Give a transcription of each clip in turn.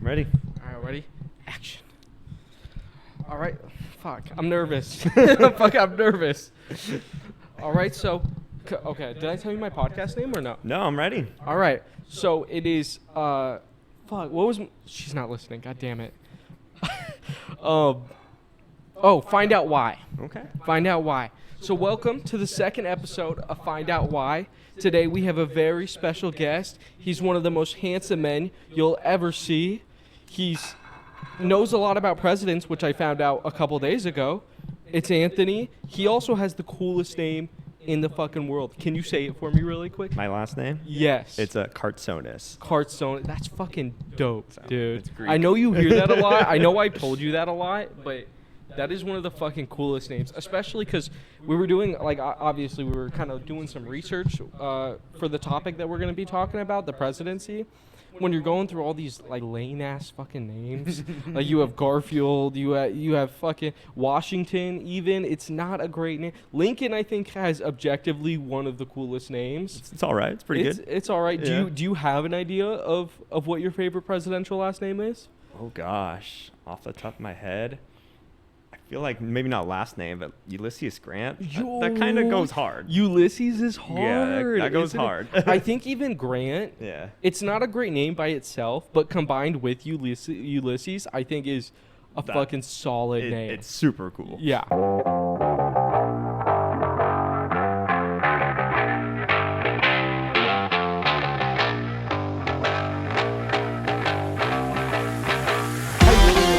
Ready? All right, ready? Action. All right. Fuck, I'm nervous. I'm nervous. All right, so, okay, did I tell you my podcast name or no? No, I'm ready. All right, so it is, she's not listening, god damn it. Find Out Why. Okay. Find Out Why. So welcome to the second episode of Find Out Why. Today we have a very special guest. He's one of the most handsome men you'll ever see. He's knows a lot about presidents, which I found out a couple days ago. It's Anthony. He also has the coolest name in the fucking world. Can you say it for me really quick? My last name? Yes. It's a Cartsonis. Cartsonis. That's fucking dope, dude. It's Greek. I know you hear that a lot. I know I told you that a lot, but that is one of the fucking coolest names, especially because we were doing, obviously we were kind of doing some research for the topic that we're going to be talking about, the presidency. When you're going through all these, lame-ass fucking names, you have Garfield, you have fucking Washington even, it's not a great name. Lincoln, I think, has objectively one of the coolest names. It's all right. It's pretty good. It's all right. Yeah. Do you have an idea of what your favorite presidential last name is? Oh, gosh. Off the top of my head, I feel like maybe not last name, but Ulysses Grant. That kind of goes hard. Ulysses is hard. Yeah, that goes hard. I think even Grant, Yeah. it's not a great name by itself, but combined with Ulysses, I think is a fucking solid name. It's super cool. Yeah.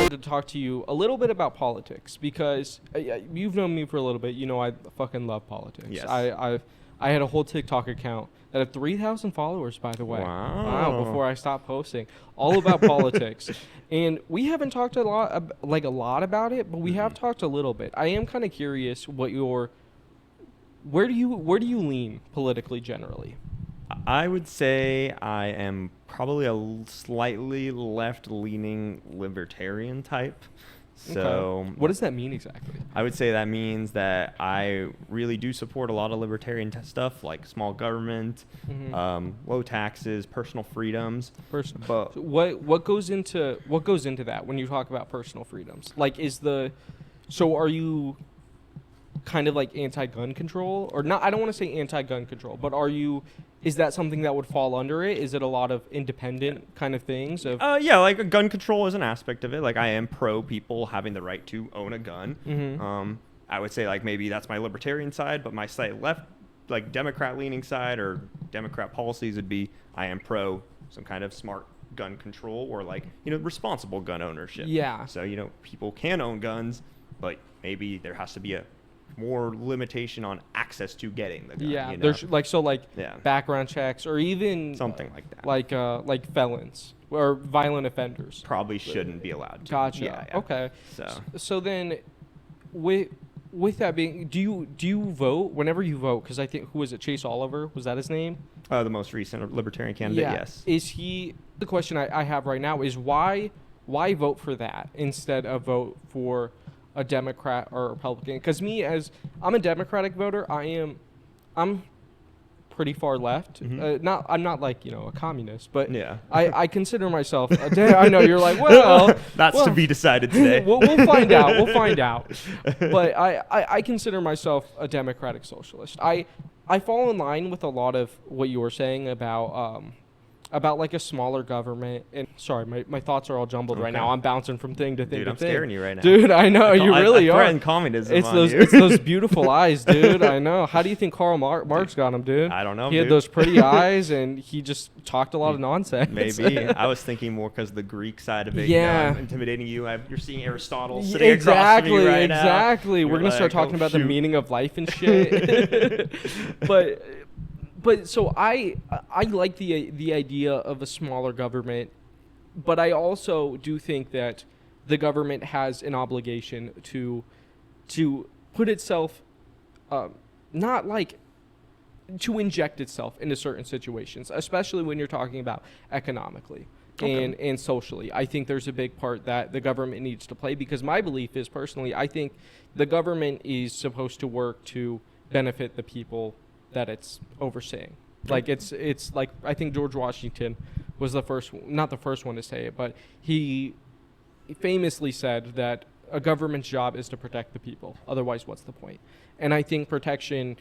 To talk to you a little bit about politics because you've known me for a little bit. You know I fucking love politics. Yes. I had a whole TikTok account that had 3,000 followers, by the way. Wow. Before I stopped posting, all about politics, and we haven't talked a lot about it, but we have talked a little bit. I am kind of curious what where do you lean politically generally? I would say I am probably a slightly left-leaning libertarian type. So Okay. What does that mean exactly? I would say that means that I really do support a lot of libertarian stuff like small government, low taxes, personal freedoms. But so what goes into that when you talk about personal freedoms? So are you kind of like anti-gun control or not? I don't want to say anti-gun control, but is that something that would fall under it? Is it a lot of independent kind of things? Yeah, gun control is an aspect of it. I am pro people having the right to own a gun. Mm-hmm. I would say maybe that's my libertarian side, but my slight left, Democrat-leaning side or Democrat policies would be I am pro some kind of smart gun control or responsible gun ownership. Yeah. So people can own guns, but maybe there has to be a more limitation on access to getting the gun. Yeah, there's background checks or even something like that. Like felons or violent offenders Probably shouldn't be allowed to. Gotcha. Yeah. Okay. So then, with that being, do you vote whenever you vote? Because I think who was it? Chase Oliver, was that his name? The most recent libertarian candidate. Yeah. Yes. Is he? The question I have right now is why vote for that instead of vote for a Democrat or a Republican? Because I'm a Democratic voter. I'm pretty far left. Mm-hmm. I'm not a communist, but Yeah. I consider myself. I know you're like, well, that's to be decided today. we'll find out. We'll find out. But I consider myself a democratic socialist. I fall in line with a lot of what you were saying about a smaller government. And sorry, my thoughts are all jumbled right now. I'm bouncing from thing to thing Dude, to I'm thing. scaring you right now. Dude, I know you really I are. threaten communism It's on those you. it's those beautiful eyes, dude. I know. How do you think Karl Marx got him, dude? I don't know. He had those pretty eyes, and he just talked a lot of nonsense. Maybe. I was thinking more because the Greek side of it. Yeah. Intimidating you. You're seeing Aristotle sitting across from you right now. Exactly. We're gonna start talking about the meaning of life and shit. But so I like the idea of a smaller government, but I also do think that the government has an obligation to put itself, to inject itself into certain situations, especially when you're talking about economically and socially. I think there's a big part that the government needs to play because my belief is personally, I think the government is supposed to work to benefit the people that it's overseeing. Like it's like I think George Washington was not the first one to say it, but he famously said that a government's job is to protect the people. Otherwise, what's the point? And I think protection,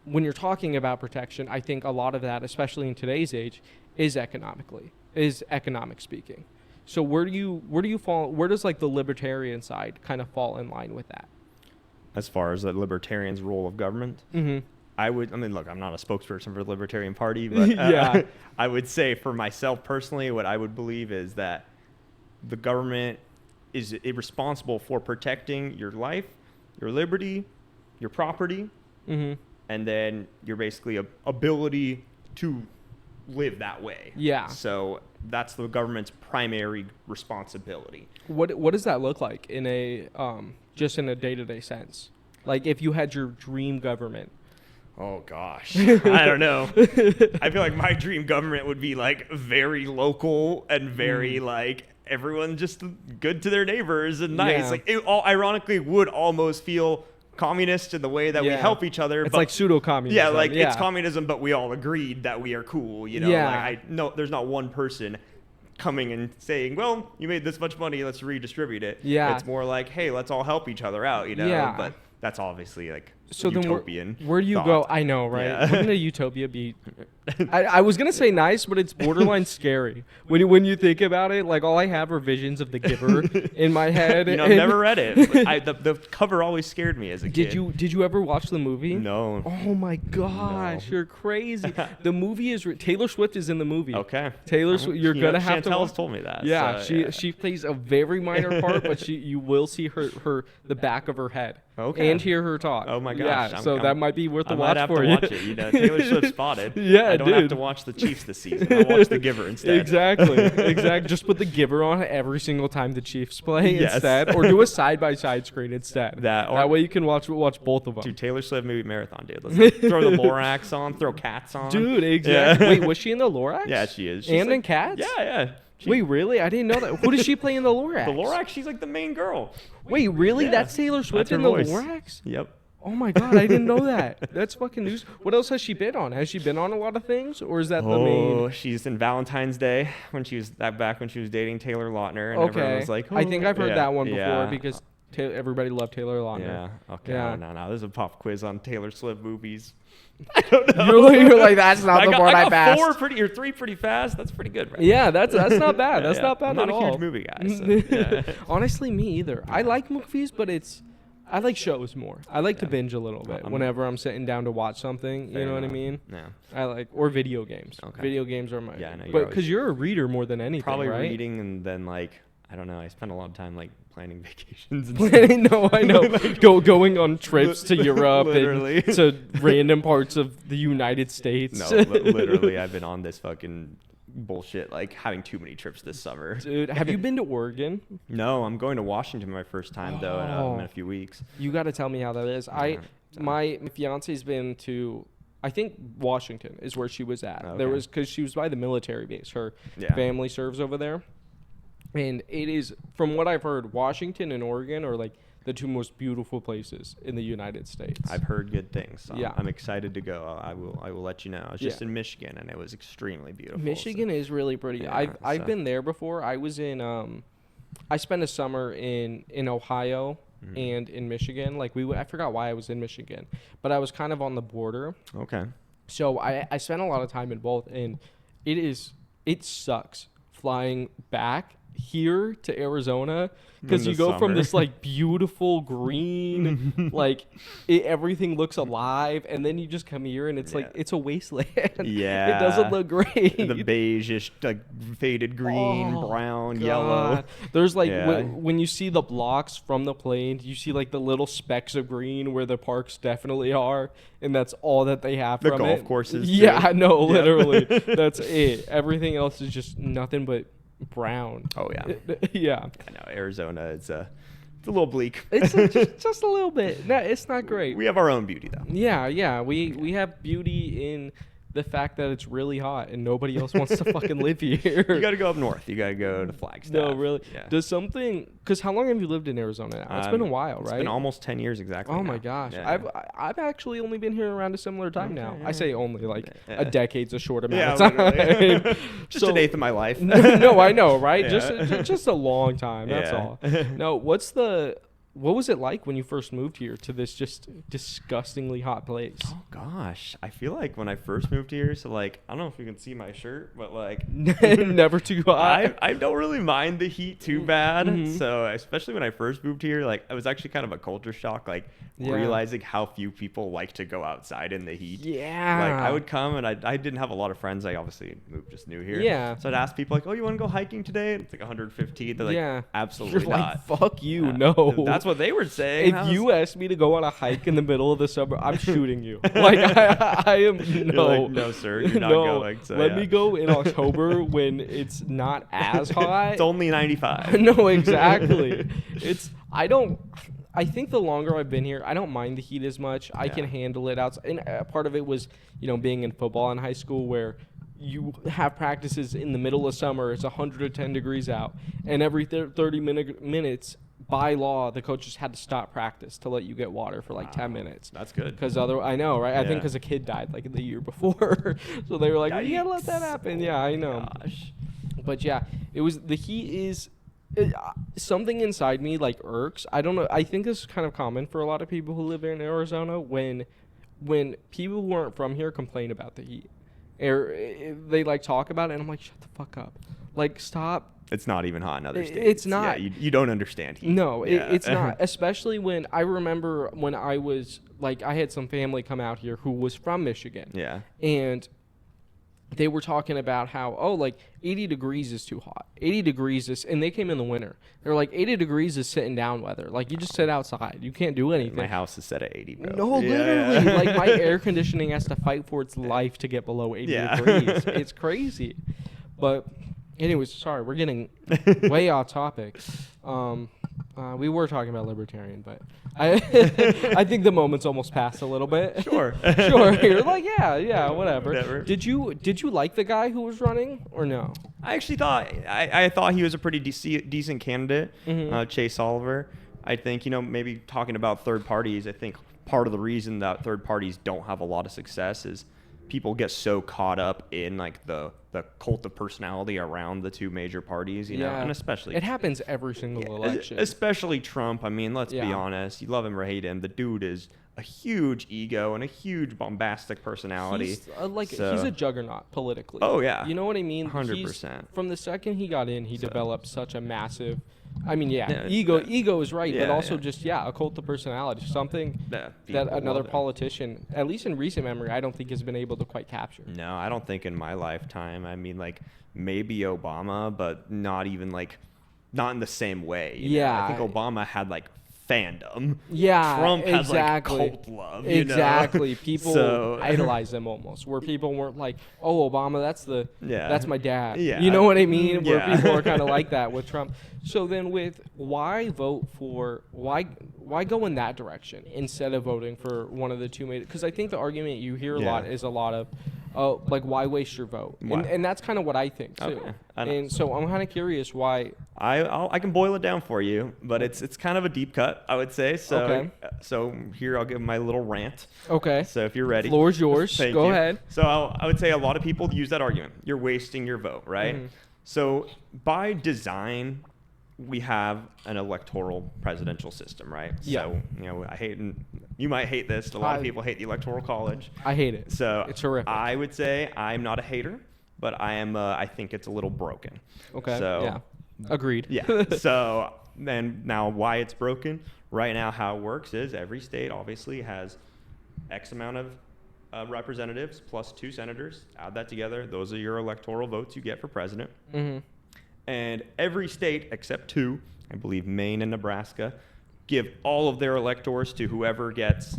when you're talking about protection, I think a lot of that, especially in today's age, is economic speaking. So where do you fall? Where does like the libertarian side kind of fall in line with that? As far as the libertarian's role of government, look, I'm not a spokesperson for the Libertarian Party, but Yeah. I would say for myself personally, what I would believe is that the government is responsible for protecting your life, your liberty, your property, and then your basically ability to live that way. Yeah. So that's the government's primary responsibility. What does that look like in a just in a day-to-day sense? Like if you had your dream government. Oh gosh, I don't know. I feel like my dream government would be like very local and very like everyone just good to their neighbors and nice. Yeah. Like it all ironically would almost feel communist in the way that we help each other. It's but like pseudo-communism. Yeah, like it's communism, but we all agreed that we are cool. You know, Yeah. like I know there's not one person coming and saying, well, you made this much money, let's redistribute it. Yeah. It's more like, hey, let's all help each other out, you know? Yeah. But that's obviously like So utopian. then where do you thought. go? I know, right? Yeah. Wouldn't a utopia be? I was gonna say nice, but it's borderline scary when you think about it. Like all I have are visions of the Giver in my head. You know, I've never read it. The cover always scared me as a kid. Did you ever watch the movie? No. Oh my gosh, you're crazy. The movie is Taylor Swift is in the movie. Okay. Taylor Swift, you're gonna have to. Chantel's told me that. Yeah, so, she plays a very minor part, but you will see her the back of her head. Okay. And hear her talk. Oh my gosh. Yeah, so that might be worth the I watch might have for to you. watch it. You know, Taylor Swift spotted. Yeah, I don't have dude. to watch the Chiefs this season. I'll watch the Giver instead. Exactly. Just put the Giver on every single time the Chiefs play Yes. instead, or do a side-by-side screen instead. That way you can watch both of them. Dude, Taylor Swift movie marathon, dude. Let's throw the Lorax on, throw Cats on. Dude, exactly. Yeah. Wait, was she in the Lorax? Yeah, she is. She's And like, in Cats? Yeah. Wait, really? I didn't know that. Who does she play in the Lorax? The Lorax, she's like the main girl. Wait, really? Yeah. That's Taylor Swift That's her in the voice. Lorax? Yep. Oh my god, I didn't know that. That's fucking news. What else has she been on? Has she been on a lot of things, or is that the main? Oh, she's in Valentine's Day back when she was dating Taylor Lautner, and everyone was like, I think I've heard that one before yeah. because everybody loved Taylor Lautner. Yeah. Okay. Yeah. No. There's a pop quiz on Taylor Swift movies. I don't know. You're like, that's not the part I passed. Three pretty fast. That's pretty good, right? Yeah, that's not bad. That's Yeah. not bad I'm not at a all. huge movie guy. So, yeah. Honestly, me either. I like movies, but I like shows more. I like to binge a little bit whenever I'm sitting down to watch something. Fair You know what I enough. mean? Yeah. Or video games. Okay. Video games are my. Yeah, I know, But you're because you're a reader more than anything, Probably right? reading, and then like I don't know. I spend a lot of time like planning vacations. And I know. Going on trips to Europe Literally. and to random parts of the United States. No, but literally, I've been on this fucking bullshit, like having too many trips this summer. Dude, have you been to Oregon? No, I'm going to Washington my first time though in a few weeks. You got to tell me how that is. My fiance's been to, I think Washington is where she was at. Okay. There was because she was by the military base. Her family serves over there, and it is from what I've heard, Washington and Oregon are like the two most beautiful places in the United States. I've heard good things. So Yeah. I'm excited to go. I will let you know. I was just in Michigan and it was extremely beautiful. Michigan is really pretty. Yeah, I've been there before. I was in I spent a summer in Ohio and in Michigan. Like I forgot why I was in Michigan, but I was kind of on the border. Okay. So I spent a lot of time in both, and it sucks flying back here to Arizona because In you the go from summer. this like beautiful green like everything looks alive, and then you just come here and it's like it's a wasteland. Yeah. It doesn't look great. The beige-ish, like faded green, brown, yellow. God. There's like Yeah. when you see the blocks from the plane, you see like the little specks of green where the parks definitely are, and that's all that they have The from golf it. courses, too. Yeah, no, Yeah. literally. That's it. Everything else is just nothing but brown. Oh yeah. Yeah. I know Arizona. It's a little bleak. It's just a little bit. No, it's not great. We have our own beauty though. Yeah. We have beauty in the fact that it's really hot and nobody else wants to fucking live here. You got to go up north. You got to go to Flagstaff. No, really. Yeah. Does something? Because how long have you lived in Arizona now? It's been a while, right? It's been almost 10 years exactly. Oh now. my gosh, Yeah. I've actually only been here around a similar time now. yeah. I say only, like Yeah. a decade's a short amount Yeah, of time. literally. Just So- an eighth of my life. No, I know, right? Yeah. Just a long time. That's Yeah. all. No, what was it like when you first moved here to this just disgustingly hot place? Oh gosh, I feel like when I first moved here, so like I don't know if you can see my shirt, but like Never too hot. I don't really mind the heat too bad. Mhm. So especially when I first moved here, like it was actually kind of a culture shock, like Yeah. realizing how few people like to go outside in the heat. Yeah. Like I would come and I didn't have a lot of friends. I obviously moved just new here. Yeah. So I'd ask people like, oh, you want to go hiking today? And it's like 115. They're like, Yeah. absolutely You're not. like, fuck you, Uh, no. That's what they were saying. If I was- you asked me to go on a hike in the middle of the summer, I'm shooting you. Like I am You're no, like, no, sir, you're not no. going. So, Let yeah. me go in October when it's not as hot. It's only 95. No, exactly. I think the longer I've been here, I don't mind the heat as much. I can Yeah. handle it outside. And part of it was, being in football in high school where you have practices in the middle of summer. It's 110 degrees out. And every 30 minutes, by law, the coaches had to stop practice to let you get water for like 10 minutes. That's good. Because I know, right? I think Yeah. because a kid died like the year before. So they were like, we can't let that Yikes. happen. Yeah, I know. Gosh. But yeah, the heat is something inside me like irks. I don't know. I think this is kind of common for a lot of people who live in Arizona when people who aren't from here complain about the heat. Or they like talk about it and I'm like, shut the fuck up. Like stop. It's not even hot in other It's states. not. Yeah, you don't understand heat. No, Yeah. it's not. Especially when I remember when I was like, I had some family come out here who was from Michigan. Yeah. And they were talking about how, like 80 degrees is too hot. 80 degrees is, and they came in the winter. They're like, 80 degrees is sitting down weather. Like, you just sit outside. You can't do anything. My house is set at 80, bro. No, Yeah, literally. yeah. Like, my air conditioning has to fight for its life to get below 80 Yeah. degrees. It's crazy. But, anyways, sorry, we're getting way off topic. We were talking about libertarian, but I think the moment's almost passed a little bit. Sure. Sure. You're like, yeah, whatever. Whatever. Did you like the guy who was running or no? I actually thought I thought he was a pretty decent candidate, Mhm. Chase Oliver. I think maybe talking about third parties. I think part of the reason that third parties don't have a lot of success is people get so caught up in like the cult of personality around the two major parties, you know, and especially it happens every single election. especially Trump. I mean, let's be Yeah. honest. You love him or hate him, the dude is a huge ego and a huge bombastic personality. He's he's So- a juggernaut politically. Oh, yeah. You know what I mean? 100%. From the second he got in, he So- developed such a massive. I mean, yeah, Yeah, ego is right, but yeah, also yeah. just a cult of personality, something Yeah, that people another love it. politician, at least in recent memory, I don't think has been able to quite capture. No, I don't think in my lifetime. I mean, like maybe Obama, but not even like, not in the same way. you know? Yeah. I think Obama had like fandom. Yeah, Trump has exactly. like cult love. You know? Exactly. People So- idolize them almost. Where people weren't like, "Oh, Obama, Yeah. that's my dad." Yeah. You know what I mean? Where Yeah. people are kind of like that with Trump. So then, why go in that direction instead of voting for one of the two major? Because I think the argument you hear a Yeah. lot is a lot of, like, why waste your vote? Why? And that's kind of what I think too. Okay. I know. And so I'm kind of curious why. I can boil it down for you, but it's kind of a deep cut, I would say. So Okay. so here I'll give my little rant. Okay. So if you're ready, Floor's yours. Thank Go you. ahead. So I would say a lot of people use that argument. You're wasting your vote, right? Mhm. So by design, we have an electoral presidential system, right? Yeah. So you might hate this. A lot of I- people hate the electoral college. I hate it. So It's horrific. I would say I'm not a hater, but I am. I think it's a little broken. Okay. So yeah. Agreed. yeah. So then now why it's broken right now, how it works is every state obviously has X amount of representatives plus 2 senators. Add that together. Those are your electoral votes you get for president. Mm-hmm. And every state except 2, I believe Maine and Nebraska, give all of their electors to whoever gets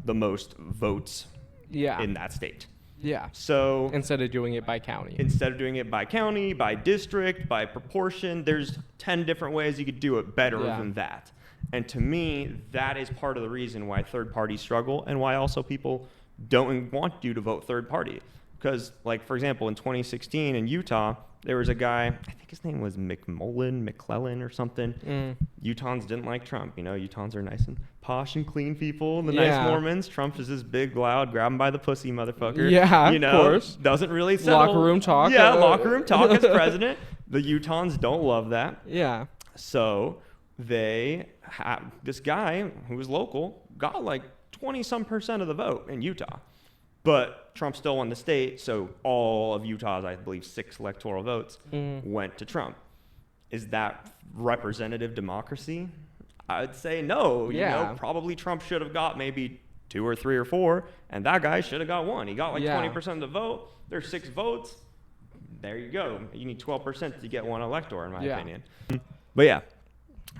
the most votes Yeah. in that state. Yeah. So Instead of doing it by county. instead of doing it by county, by district, by proportion, there's 10 different ways you could do it better Yeah. than that. And to me, that is part of the reason why third parties struggle and why also people don't want you to vote third party. Because, like, for example, in 2016 in Utah, there was a guy, I think his name was McClellan or something. Utahns didn't like Trump. You know, Utahns are nice and posh and clean people, the nice Mormons. Trump is this big, loud, grab him by the pussy motherfucker. Yeah, you know, of course. Doesn't really settle. Locker room talk. Yeah, locker room talk as president. The Utahns don't love that. Yeah. So they had this guy who was local got like 20-some% of the vote in Utah. But Trump still won the state, so all of Utah's, I believe, 6 electoral votes went to Trump. Is that representative democracy? I'd say no. You know, probably Trump should have got maybe 2 or 3 or 4, and that guy should have got 1. He got like 20% of the vote. There's 6 votes. There you go. You need 12% to get 1 elector, in my opinion. But yeah,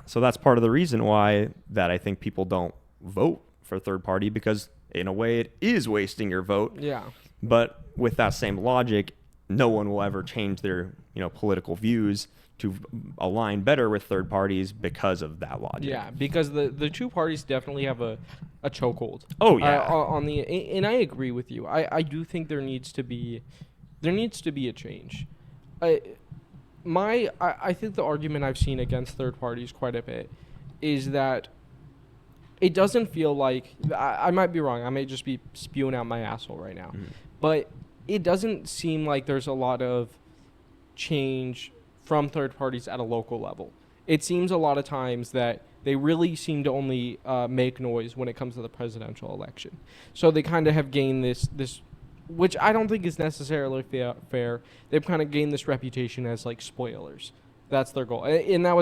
so that's part of the reason why that I think people don't vote for third party, because in a way it is wasting your vote. Yeah. But with that same logic, no one will ever change their, political views to align better with third parties because of that logic. Yeah, because the two parties definitely have a chokehold. Oh yeah. And I agree with you. I do think there needs to be a change. I think the argument I've seen against third parties quite a bit is that it doesn't feel like, I might be wrong, I may just be spewing out my asshole right now, but it doesn't seem like there's a lot of change from third parties at a local level. It seems a lot of times that they really seem to only make noise when it comes to the presidential election. So they kind of have gained this, which I don't think is necessarily fair. They've kind of gained this reputation as like spoilers. That's their goal, and that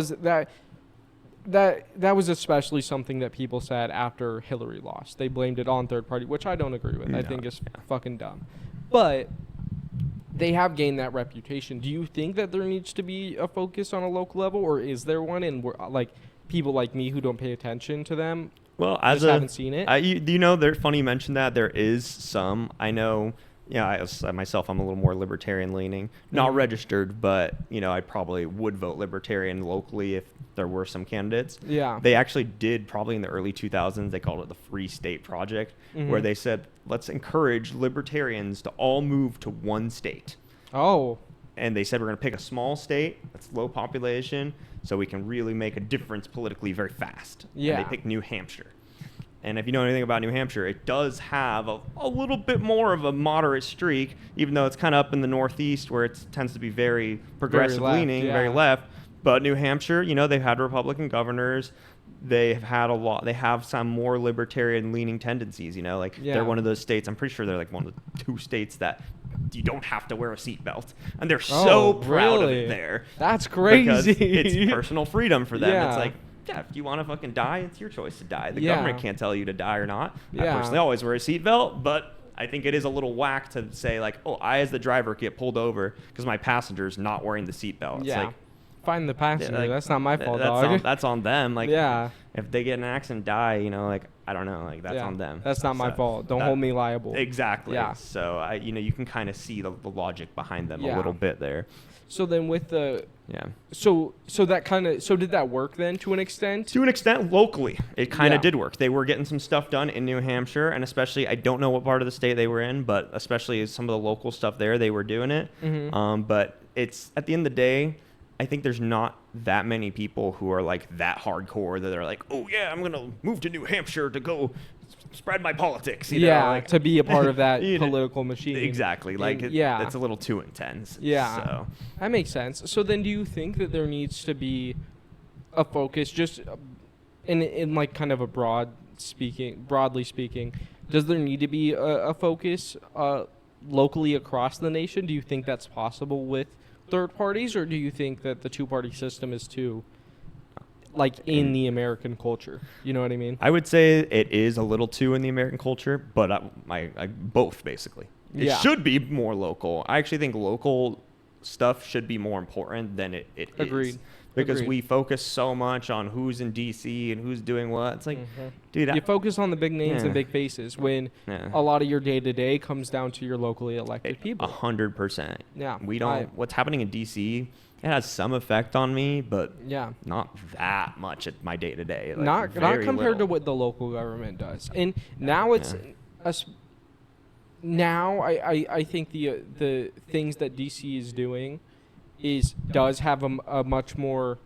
was especially something that people said after Hillary lost. They blamed it on third party, which I don't agree with. I think is fucking dumb. But they have gained that reputation. Do you think that there needs to be a focus on a local level, or is there one? And we're, like, people like me who don't pay attention to them, haven't seen it. They're funny you mentioned that. There is some. I know. I myself, I'm a little more libertarian leaning. Not registered, but, I probably would vote libertarian locally if there were some candidates. Yeah. They actually did, probably in the early 2000s, they called it the Free State Project, where they said, let's encourage libertarians to all move to one state. Oh. And they said, we're going to pick a small state that's low population so we can really make a difference politically very fast. Yeah. And they picked New Hampshire. And if you know anything about New Hampshire, it does have a little bit more of a moderate streak, even though it's kind of up in the Northeast where it tends to be very progressive leaning, very left. But New Hampshire, they've had Republican governors. They have some more libertarian leaning tendencies, they're one of those states. I'm pretty sure they're like one of the 2 states that you don't have to wear a seatbelt. And they're so proud of it there. That's crazy. Because it's personal freedom for them. Yeah. It's like, if you want to fucking die, it's your choice to die. The government can't tell you to die or not. I personally always wear a seatbelt, but I think it is a little whack to say, like, I as the driver get pulled over because my passenger's not wearing the seatbelt. It's like, find the passenger. That's not my fault, that's on them. Like, if they get in an accident, die, I don't know. Like, that's on them. That's not my fault. Don't hold me liable. Exactly. Yeah. So, you can kind of see the logic behind them a little bit there. So then with the so did that work then to an extent? To an extent, locally, it kind of did work. They were getting some stuff done in New Hampshire, and especially, I don't know what part of the state they were in, but especially some of the local stuff there, they were doing it. But it's, at the end of the day, I think there's not that many people who are like that hardcore that they're like, oh yeah, I'm going to move to New Hampshire to go spread my politics. To be a part of that political machine. Exactly. Like, it's a little too intense. Yeah. So. That makes sense. So then do you think that there needs to be a focus just in like kind of a broadly speaking, does there need to be a focus locally across the nation? Do you think that's possible with third parties, or do you think that the 2-party system is too like in the American culture? You know what I mean? I would say it is a little too in the American culture, but I both basically. It should be more local. I actually think local stuff should be more important than it is. Agreed. Because we focus so much on who's in DC and who's doing what. It's like, dude, you focus on the big names and big faces when a lot of your day-to-day comes down to your locally elected people. 100%. Yeah. We don't. What's happening in DC, it has some effect on me, but not that much at my day-to-day. Like, not compared to what the local government does. And now it's now I think the things that DC is doing does have a much more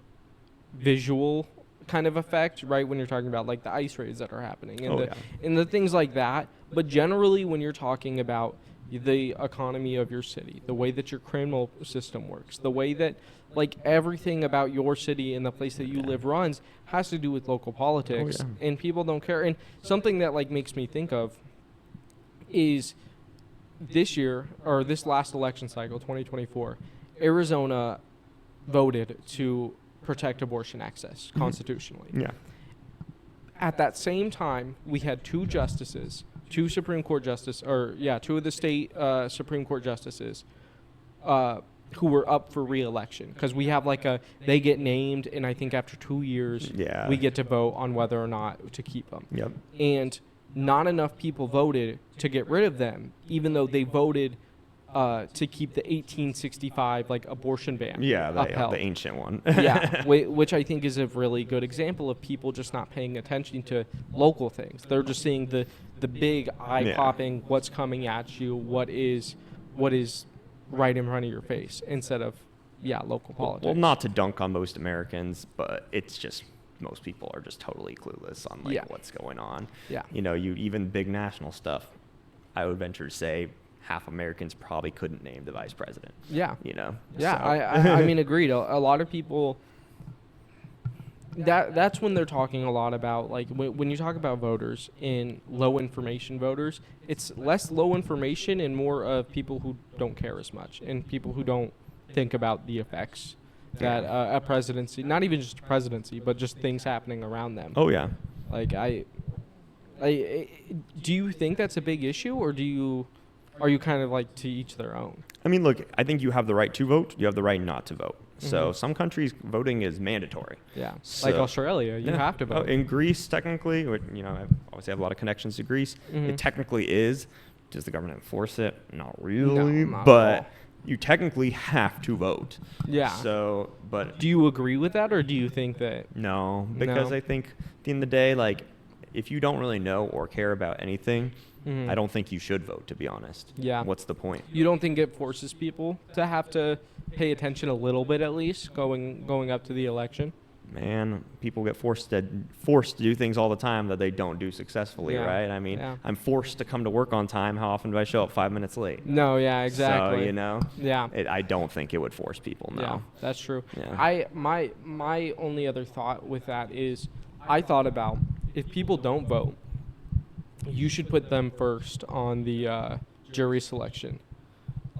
visual kind of effect, right? When you're talking about like the ice raids that are happening and and the things like that. But generally, when you're talking about the economy of your city, the way that your criminal system works, the way that like everything about your city and the place that you live runs has to do with local politics, and people don't care. And something that like makes me think of is this year, or this last election cycle, 2024, Arizona voted to protect abortion access constitutionally. Yeah. At that same time, we had two Supreme Court justices, two of the state Supreme Court justices who were up for re-election. Because we have they get named, and I think after 2 years, we get to vote on whether or not to keep them. Yep. And not enough people voted to get rid of them, even though they voted to keep the 1865 abortion ban upheld. The ancient one. Which I think is a really good example of people just not paying attention to local things. They're just seeing the big eye-popping, what's coming at you, what is right in front of your face, instead of local politics. Well, not to dunk on most Americans, but it's just most people are just totally clueless on what's going on. Yeah. You even big national stuff, I would venture to say half Americans probably couldn't name the vice president. Yeah. Yeah, so. I mean, agreed. A lot of people, that's when they're talking a lot about, when you talk about voters and low information voters, it's less low information and more of people who don't care as much, and people who don't think about the effects that a presidency, not even just a presidency, but just things happening around them. Oh, yeah. Do you think that's a big issue, or are you kind of to each their own? I mean, look, I think you have the right to vote. You have the right not to vote. Mm-hmm. So some countries, voting is mandatory. Yeah, so, like Australia, you have to vote. In Greece, technically, I obviously have a lot of connections to Greece. Mm-hmm. It technically is. Does the government enforce it? Not really. No, not but at all. You technically have to vote. Yeah. So, but do you agree with that, or do you think that? No, because I think at the end of the day, if you don't really know or care about anything, I don't think you should vote, to be honest. Yeah. What's the point? You don't think it forces people to have to pay attention a little bit, at least, going up to the election? Man, people get forced to do things all the time that they don't do successfully, right? I mean, I'm forced to come to work on time. How often do I show up 5 minutes late? No, yeah, exactly. So, I don't think it would force people, no. Yeah, that's true. Yeah. My only other thought with that is, I thought about, if people don't vote, you should put them first on the jury selection.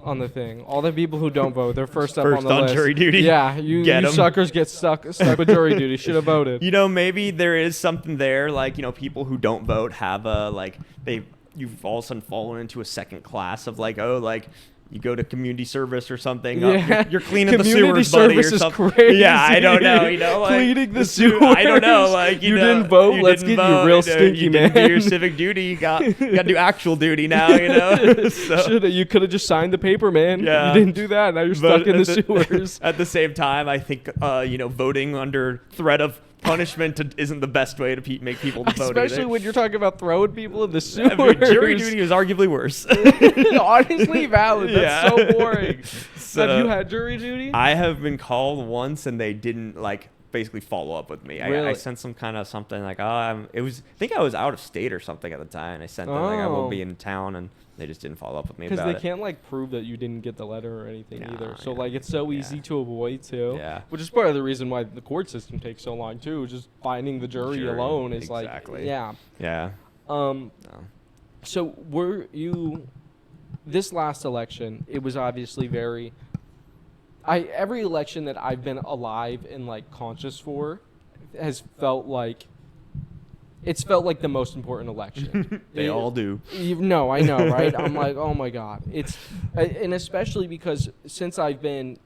On the thing, all the people who don't vote, they're first up on the list. Jury duty. Yeah, you suckers get stuck with jury duty. Should have voted. Maybe there is something there. People who don't vote have you've all of a sudden fallen into a second class of you go to community service or something. Yeah. You're cleaning community the sewers, buddy, or service something. is crazy. Yeah, I don't know. Cleaning the sewers. I don't know. You didn't vote. Let's get you real stinky, man. You didn't do your civic duty. You got to do actual duty now. So. You could have just signed the paper, man. Yeah. You didn't do that. Now you're stuck in the sewers. At the same time, I think voting under threat of punishment isn't the best way to make people vote. Especially when you're talking about throwing people in the sewers. Jury duty is arguably worse. Honestly, valid. That's so boring. So, have you had jury duty? I have been called once, and they didn't basically follow up with me. Really? I sent some kind of something I think I was out of state or something at the time, and I sent them I won't be in town, and they just didn't follow up with me about it. Because they can't prove that you didn't get the letter or anything either. So it's so easy to avoid too. Yeah. Which is part of the reason why the court system takes so long too. Just finding the jury alone is exactly. Yeah. So were you this last election? It was obviously very. Every election that I've been alive and conscious for has felt like. It's felt like the most important election. They all do. No, I know, right? I'm like, oh my God. And especially because since I've been,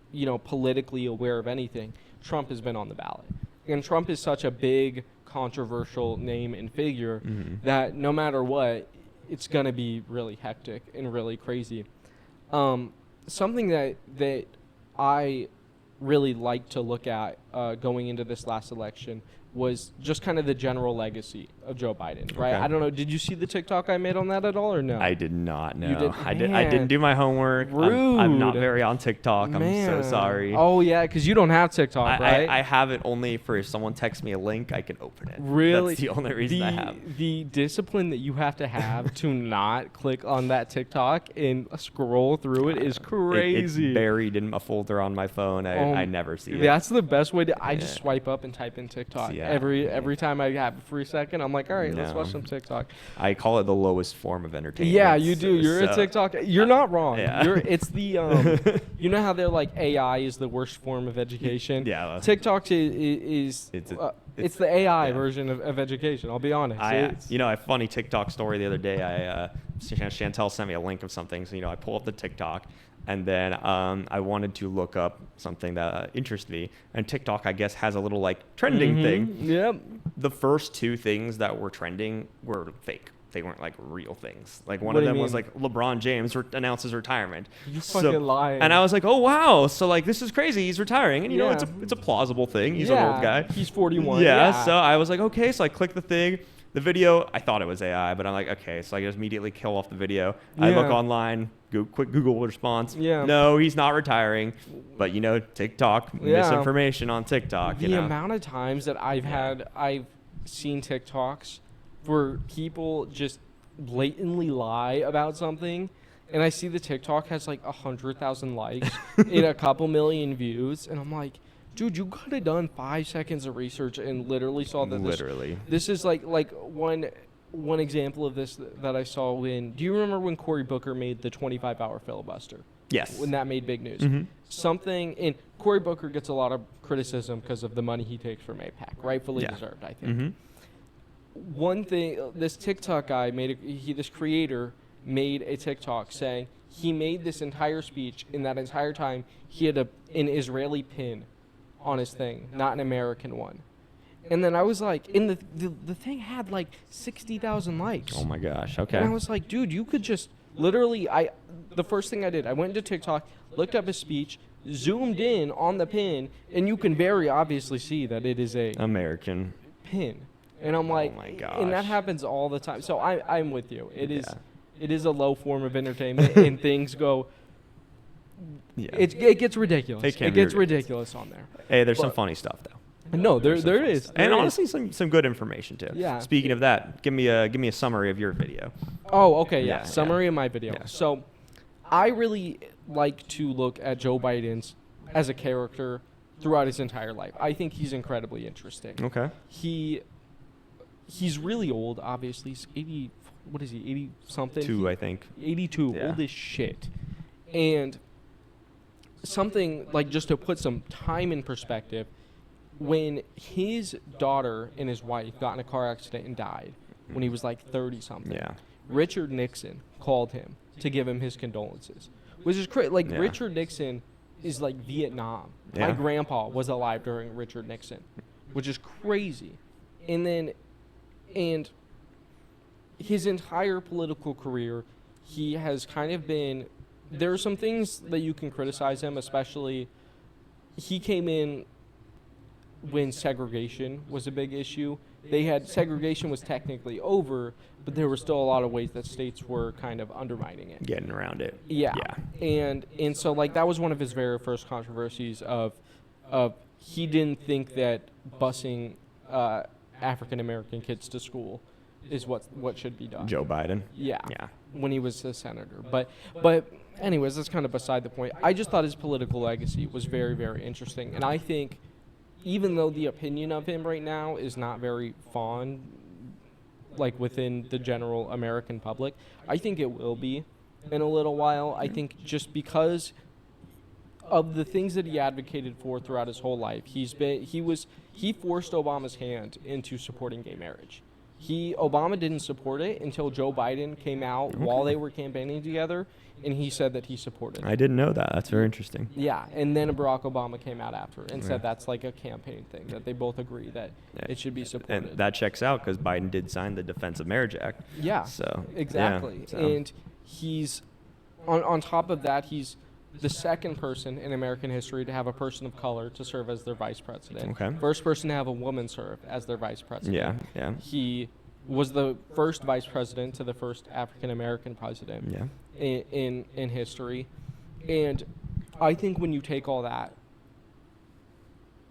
politically aware of anything, Trump has been on the ballot. And Trump is such a big, controversial name and figure that no matter what, it's going to be really hectic and really crazy. Something that I really like to look at going into this last election was just kind of the general legacy of Joe Biden, right? Okay. I don't know. Did you see the TikTok I made on that at all, or no? I did not know. You did- I Man. didn't do my homework. I'm not Rude. very on TikTok. I'm so sorry. Oh yeah, because you don't have TikTok, right? I have it only for if someone texts me a link, I can open it. Really? That's the only reason I have. The discipline that you have to not click on that TikTok and scroll through it is crazy. It's buried in a folder on my phone. I never see it. That's the best way to. I just swipe up and type in TikTok. Yeah. Every time I have a free second, I'm like, all right, let's No. watch some TikTok. I call it the lowest form of entertainment. Yeah, you do. You're a So- TikTok. You're not wrong. Yeah. It's the you know how they're like AI is the worst form of education. Yeah. TikTok is it's the AI yeah. version of education. I'll be honest. A funny TikTok story the other day. Chantel sent me a link of something. So I pull up the TikTok, and then I wanted to look up something that interested me. And TikTok, I guess, has a little like trending thing. Yep. The first two things that were trending were fake. They weren't like real things. Like one What of do you them was mean? like LeBron James announces retirement. You fucking lying. And I was like, oh wow, so like this is crazy. He's retiring, and Yeah. it's a plausible thing. He's an old guy. He's 41. Yeah. So I was like, okay. So I clicked the thing. The video, I thought it was AI, but I'm like, okay. So I just immediately kill off the video. I look Yeah. online, quick Google response. Yeah. No, he's not retiring. But TikTok, Yeah. misinformation on TikTok. The amount of times that I've seen TikToks where people just blatantly lie about something, and I see the TikTok has like 100,000 likes and a couple million views, and I'm like, dude, you could have done 5 seconds of research and literally saw that Literally. this is like one example of this that I saw when. Do you remember when Cory Booker made the 25-hour filibuster? Yes. When that made big news. Mhm. Something, and Cory Booker gets a lot of criticism because of the money he takes from AIPAC, rightfully Yeah. deserved, I think. Mm-hmm. One thing, this TikTok guy this creator made a TikTok saying he made this entire speech. In that entire time, he had an Israeli pin on his thing, not an American one. And then I was like, and the thing had like 60,000 likes. Oh my gosh. Okay. And I was like, dude, you could just literally, the first thing I did, I went into TikTok, looked up his speech, zoomed in on the pin, and you can very obviously see that it is a American. pin. And I'm like, my and that gosh. happens all the time. So I'm with you. It is, Yeah. it is a low form of entertainment, and things go. Yeah. It gets ridiculous. It can It be gets ridiculous. ridiculous on there. Hey, there's some But- funny stuff though. No, there There's some fun is. stuff. There And is. honestly, some good information too. Yeah. Speaking of that, give me a summary of your video. Oh, okay, Yeah, yeah. Summary of my video. Yeah. So, I really like to look at Joe Biden's as a character throughout his entire life. I think he's incredibly interesting. Okay. He's really old, obviously. He's 80, what is he, 80 something? 2, I think. 82, Yeah. old as shit. And something, like, just to put some time in perspective, when his daughter and his wife got in a car accident and died when he was like 30 something, Yeah. Richard Nixon called him to give him his condolences, which is crazy. Like, Yeah. Richard Nixon is like Vietnam. Yeah. My grandpa was alive during Richard Nixon, which is crazy. And his entire political career, he has kind of been. There are some things that you can criticize him, especially he came in when segregation was a big issue. Segregation was technically over, but there were still a lot of ways that states were kind of undermining it. Getting around it. Yeah. Yeah. And so like that was one of his very first controversies of he didn't think that busing African American kids to school is what should be done. Joe Biden. Yeah. Yeah. When he was a senator. But anyways, that's kind of beside the point. I just thought his political legacy was very, very interesting. And I think even though the opinion of him right now is not very fond, like within the general American public, I think it will be in a little while. I think just because of the things that he advocated for throughout his whole life, he forced Obama's hand into supporting gay marriage. Obama didn't support it until Joe Biden came out while they were campaigning together, and he said that he supported it. I didn't know that. That's very interesting. Yeah, and then Barack Obama came out after and said that's like a campaign thing, that they both agree that it should be supported. And that checks out because Biden did sign the Defense of Marriage Act. Yeah, So exactly. yeah, so. And he's on top of that, he's the second person in American history to have a person of color to serve as their vice president. Okay. First person to have a woman serve as their vice president. Yeah, yeah. He was the first vice president to the first African American president Yeah. in history. And I think when you take all that,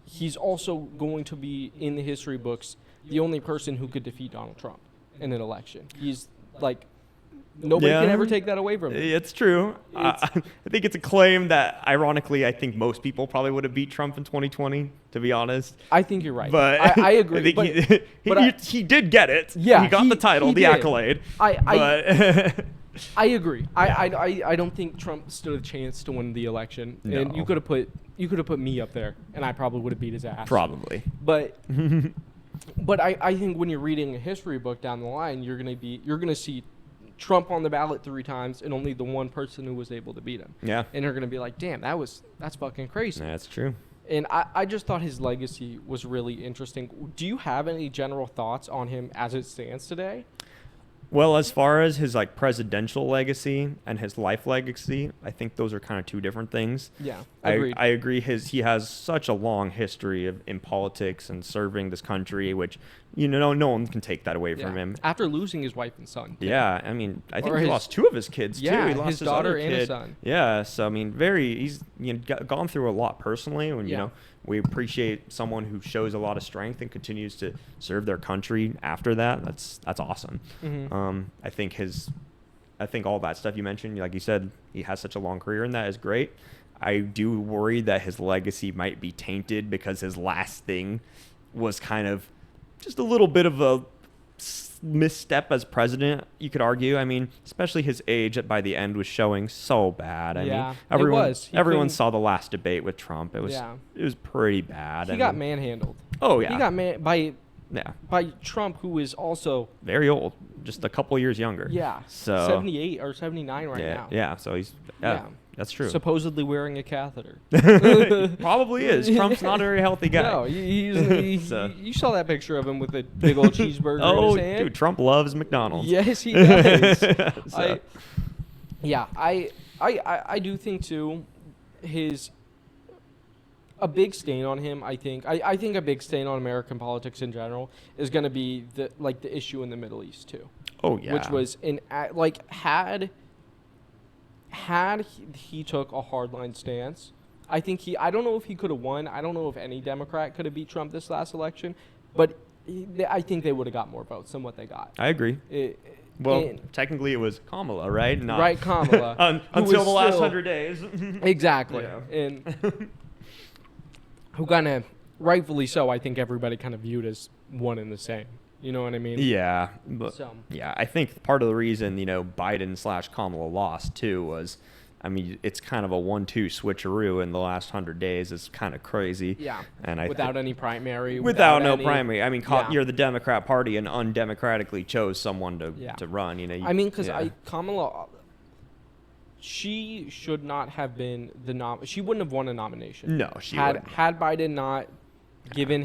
he's also going to be in the history books the only person who could defeat Donald Trump in an election. He's like, nobody can ever take that away from him. It's true. I think it's a claim that, ironically, I think most people probably would have beat Trump in 2020, to be honest. I think you're right. But I agree. I think he did get it. Yeah, he got the title, the did. accolade. I agree. I don't think Trump stood a chance to win the election. No. And you could have put me up there, and I probably would have beat his ass. Probably. But I think when you're reading a history book down the line, you're gonna see Trump on the ballot 3 times and only the one person who was able to beat him. Yeah. And you're gonna be like, damn, that's fucking crazy. That's true. And I just thought his legacy was really interesting. Do you have any general thoughts on him as it stands today? Well, as far as his like presidential legacy and his life legacy, I think those are kind of two different things. Yeah, I agreed. agree. He has such a long history in politics and serving this country, which no one can take that away from him. After losing his wife and son. Yeah, I mean, I think Or he his- lost 2 of his kids too. Yeah, He lost his daughter other and his kid. son. Yeah, so I mean, he's gone through a lot personally, and Yeah. we appreciate someone who shows a lot of strength and continues to serve their country after that. That's awesome. Mm-hmm. I think all that stuff you mentioned, like you said, he has such a long career, and that is great. I do worry that his legacy might be tainted because his last thing was kind of just a little bit of a misstep as president, you could argue. I mean, especially his age by the end was showing so bad. I mean, everyone couldn't- saw the last debate with Trump. It was pretty bad. He got manhandled. Oh yeah. He got by Yeah. Trump, who is also Very old, just a couple years younger. So 78 or 79 right yeah, now. Yeah. So he's that's true. Supposedly wearing a catheter. Probably is. Trump's not a very healthy guy. No, you saw that picture of him with a big old cheeseburger in Oh, his hand. dude, Trump loves McDonald's. Yes, he does. So- I do think too, a big stain on him. I think a big stain on American politics in general is going to be the issue in the Middle East too. Oh yeah. Which was had he took a hardline stance, I think I don't know if he could have won. I don't know if any Democrat could have beat Trump this last election, but I think they would have got more votes than what they got. I agree. Technically, it was Kamala, right? Right, Kamala. Until the last 100 days. Exactly. Yeah. And who kind of, rightfully so, I think everybody kind of viewed as one and the same. You know what I mean? Yeah. But So. yeah, I think part of the reason, Biden/Kamala lost, too, was, I mean, it's kind of a 1-2 switcheroo in the last 100 days. It's kind of crazy. Yeah. And without any primary. Without no any- primary. I mean, Yeah. you're the Democrat Party and undemocratically chose someone to run. I mean, because Kamala, she should not have been she wouldn't have won a nomination. No, she had wouldn't. had Biden not given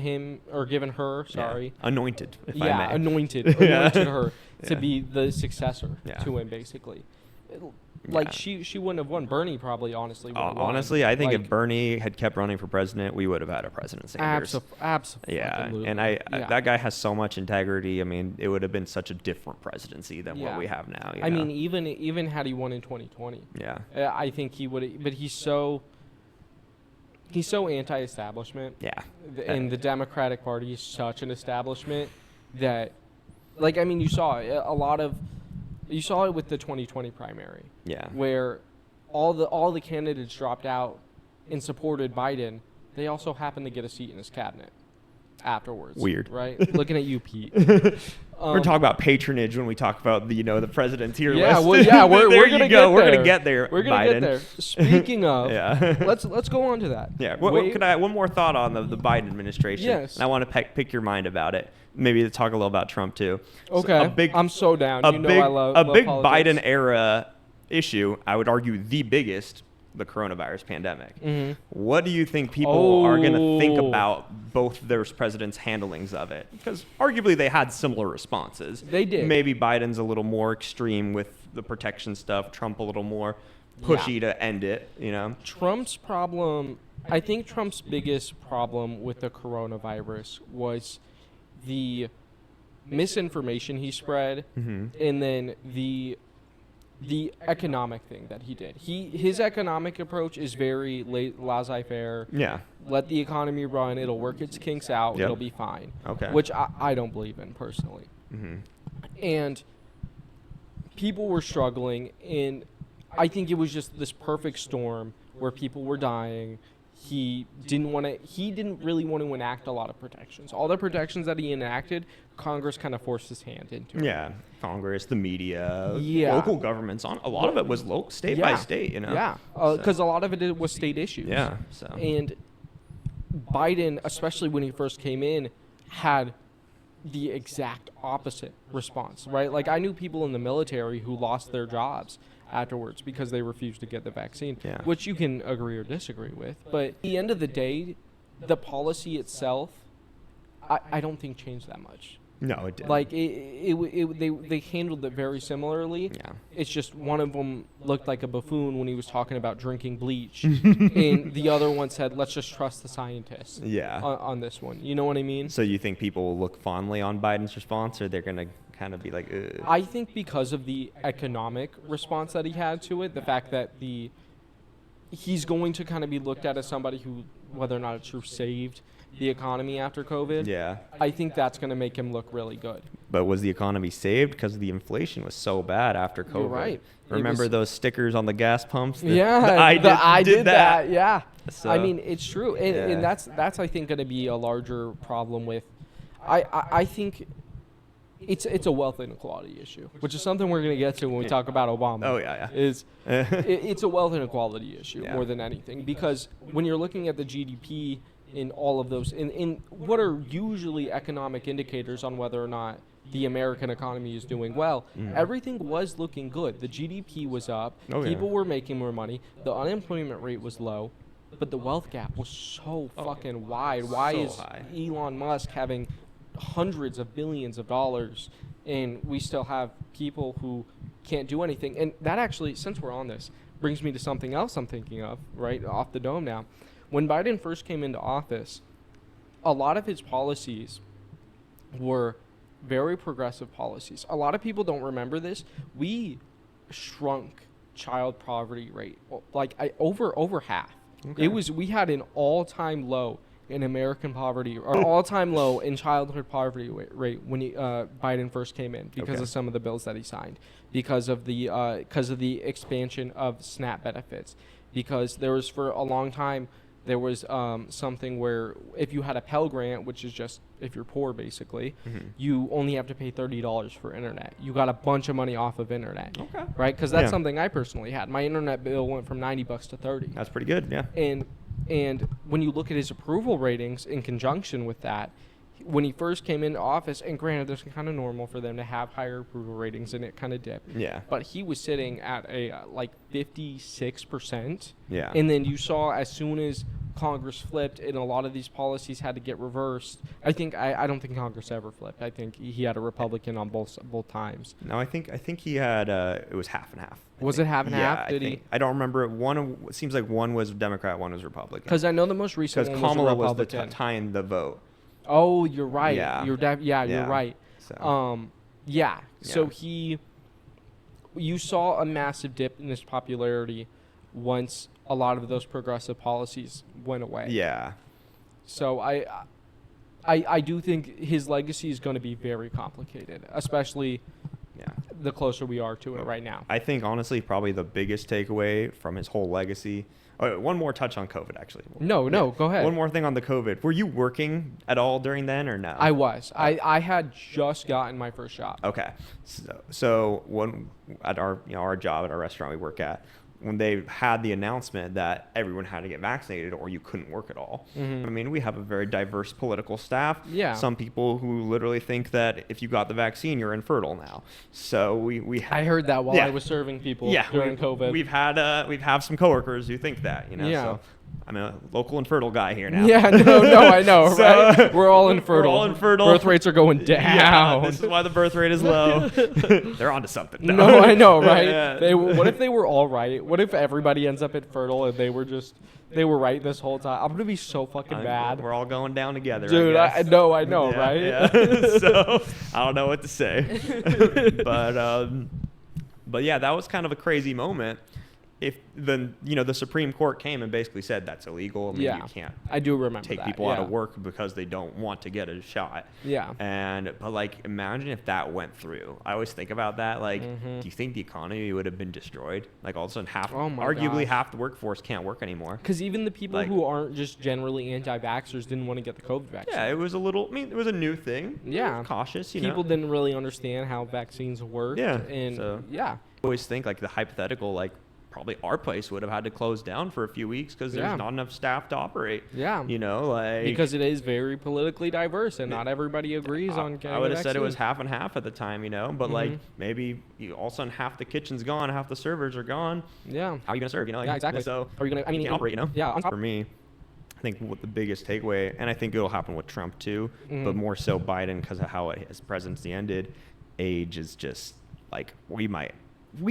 her, sorry, anointed, if I may. anointed her to be the successor to him, basically. She wouldn't have won. Bernie probably honestly would have won. Honestly, I think if Bernie had kept running for president, we would have had a President Sanders. Absolutely. Yeah, and that guy has so much integrity. I mean, it would have been such a different presidency than what we have now. I mean, even had he won in 2020, I think he would. But he's so anti-establishment. Yeah, And the Democratic Party is such an establishment that, you saw it with the 2020 primary. Yeah. Where all the candidates dropped out and supported Biden. They also happened to get a seat in his cabinet afterwards. Weird. Right? Looking at you, Pete. We're talking about patronage when we talk about the president tier Yeah, list. well, yeah, we're there gonna you go. get We're there. gonna get there. We're gonna Biden. get there. Speaking of, yeah. let's go on to that. Yeah. One more thought on the Biden administration? Yes. And I want to pick your mind about it. Maybe to talk a little about Trump too. Okay. I'm so down. I love big politics. Biden era issue. I would argue the biggest, the coronavirus pandemic. Mm-hmm. What do you think people are going to think about both their presidents' handlings of it? Because arguably they had similar responses. They did. Maybe Biden's a little more extreme with the protection stuff, Trump a little more pushy to end it, you know? Trump's problem, I think Trump's biggest problem with the coronavirus was the misinformation he spread, and then the economic thing that he did. His economic approach is very laissez-faire. Yeah. Let the economy run. It'll work its kinks out. Yep. It'll be fine. Okay. Which I don't believe in personally. And people were struggling, and I think it was just this perfect storm where people were dying. He didn't really want to enact a lot of protections. All the protections that he enacted, Congress kind of forced his hand into. Yeah, Congress, the media, Yeah. local governments. A lot of it was local, state by state, you know? Yeah, because a lot of it was state issues. Yeah, so. And Biden, especially when he first came in, had the exact opposite response, right? Like, I knew people in the military who lost their jobs afterwards because they refused to get the vaccine, which you can agree or disagree with. But at the end of the day, the policy itself, I don't think changed that much. No, it didn't. Like, they handled it very similarly. Yeah. It's just one of them looked like a buffoon when he was talking about drinking bleach, and the other one said, let's just trust the scientists on this one. You know what I mean? So you think people will look fondly on Biden's response, or they're going to kind of be like, ugh? I think because of the economic response that he had to it, the fact that he's going to kind of be looked at as somebody who, whether or not it's true, saved the economy after COVID. Yeah. I think that's going to make him look really good. But was the economy saved? Because the inflation was so bad after COVID. You're right. Remember those stickers on the gas pumps? I did that. Yeah. So, I mean, it's true. And that's I think, going to be a larger problem with, I think it's a wealth inequality issue, which is something we're going to get to when we talk about Obama. Oh, yeah. It's a wealth inequality issue more than anything, because when you're looking at the GDP in all of those, in what are usually economic indicators on whether or not the American economy is doing well, everything was looking good. The GDP was up. People were making more money. The unemployment rate was low. But the wealth gap was so fucking wide. Why is Elon Musk having hundreds of billions of dollars and we still have people who can't do anything? And that actually, since we're on this, brings me to something else I'm thinking of, right, off the dome now. When Biden first came into office, a lot of his policies were very progressive policies. A lot of people don't remember this. We shrunk child poverty rate over half. Okay. We had an all-time low in American poverty, or all-time low in childhood poverty rate when Biden first came in, because of some of the bills that he signed, because of the expansion of SNAP benefits, because there was, for a long time, there was something where if you had a Pell Grant, which is just if you're poor basically, you only have to pay $30 for internet. You got a bunch of money off of internet, right? Because that's something I personally had. My internet bill went from $90 to $30. That's pretty good, yeah. And when you look at his approval ratings in conjunction with that, when he first came into office, and granted, it's kind of normal for them to have higher approval ratings, and it kind of dipped. Yeah. But he was sitting at a 56%. Yeah. And then you saw, as soon as Congress flipped and a lot of these policies had to get reversed, I don't think Congress ever flipped. I think he had a Republican on both times. No, I think he had it was half and half. Was it half and half? Did he? I don't remember. It seems like one was Democrat, one was Republican. Because I know the most recent one Kamala was a Republican. was tying the vote. Oh, you're right. Yeah. You're right. So. So you saw a massive dip in his popularity once a lot of those progressive policies went away. Yeah. So I do think his legacy is going to be very complicated, especially the closer we are to it right now. I think, honestly, probably the biggest takeaway from his whole legacy. Oh, one more touch on COVID, actually. No, go ahead. One more thing on the COVID. Were you working at all during then, or no? I was. I had just gotten my first job. Okay. So when at our job at our restaurant we work at, when they had the announcement that everyone had to get vaccinated or you couldn't work at all. I mean, we have a very diverse political staff. Yeah. Some people who literally think that if you got the vaccine, you're infertile now. So we I heard that while I was serving people during COVID. We have some coworkers who think that, Yeah. So I'm a local infertile guy here now. Yeah, no, I know, So- right? We're all infertile. We're all infertile. Birth rates are going down. Yeah, this is why the birth rate is low. They're onto something. No, I know, right? Yeah. What if they were all right? What if everybody ends up infertile and they were right this whole time? I'm gonna be so fucking mad. We're all going down together. Dude, I guess. I know, Yeah, right? yeah. So I don't know what to say. But yeah, that was kind of a crazy moment. If the Supreme Court came and basically said that's illegal. I mean, Yeah. you can't I do remember take that, people out yeah. of work because they don't want to get a shot. Yeah. But like, imagine if that went through. I always think about that. Like, Mm-hmm. do you think the economy would have been destroyed? Like, all of a sudden, Oh my arguably gosh. half the workforce can't work anymore. Because even the people Like- who aren't just generally anti-vaxxers didn't want to get the COVID vaccine. Yeah, it was a little. I mean, it was a new thing. Yeah. Cautious. People know. didn't really understand how vaccines worked. Yeah, And so- yeah. I always think like the hypothetical, like probably our place would have had to close down for a few weeks because Yeah. there's not enough staff to operate. Yeah. Like Because it is very politically diverse and not everybody agrees on getting I would a have said it was vaccine. half and half at the time, but like Mhm. maybe all of a sudden half the kitchen's gone, half the servers are gone. Yeah. How are you gonna serve? Like, Yeah, exactly. So Are you gonna? I mean, you can't operate. Yeah. On top. For me, I think what the biggest takeaway, and I think it'll happen with Trump too, Mhm. but more so Biden because of how his presidency ended. Age is just like we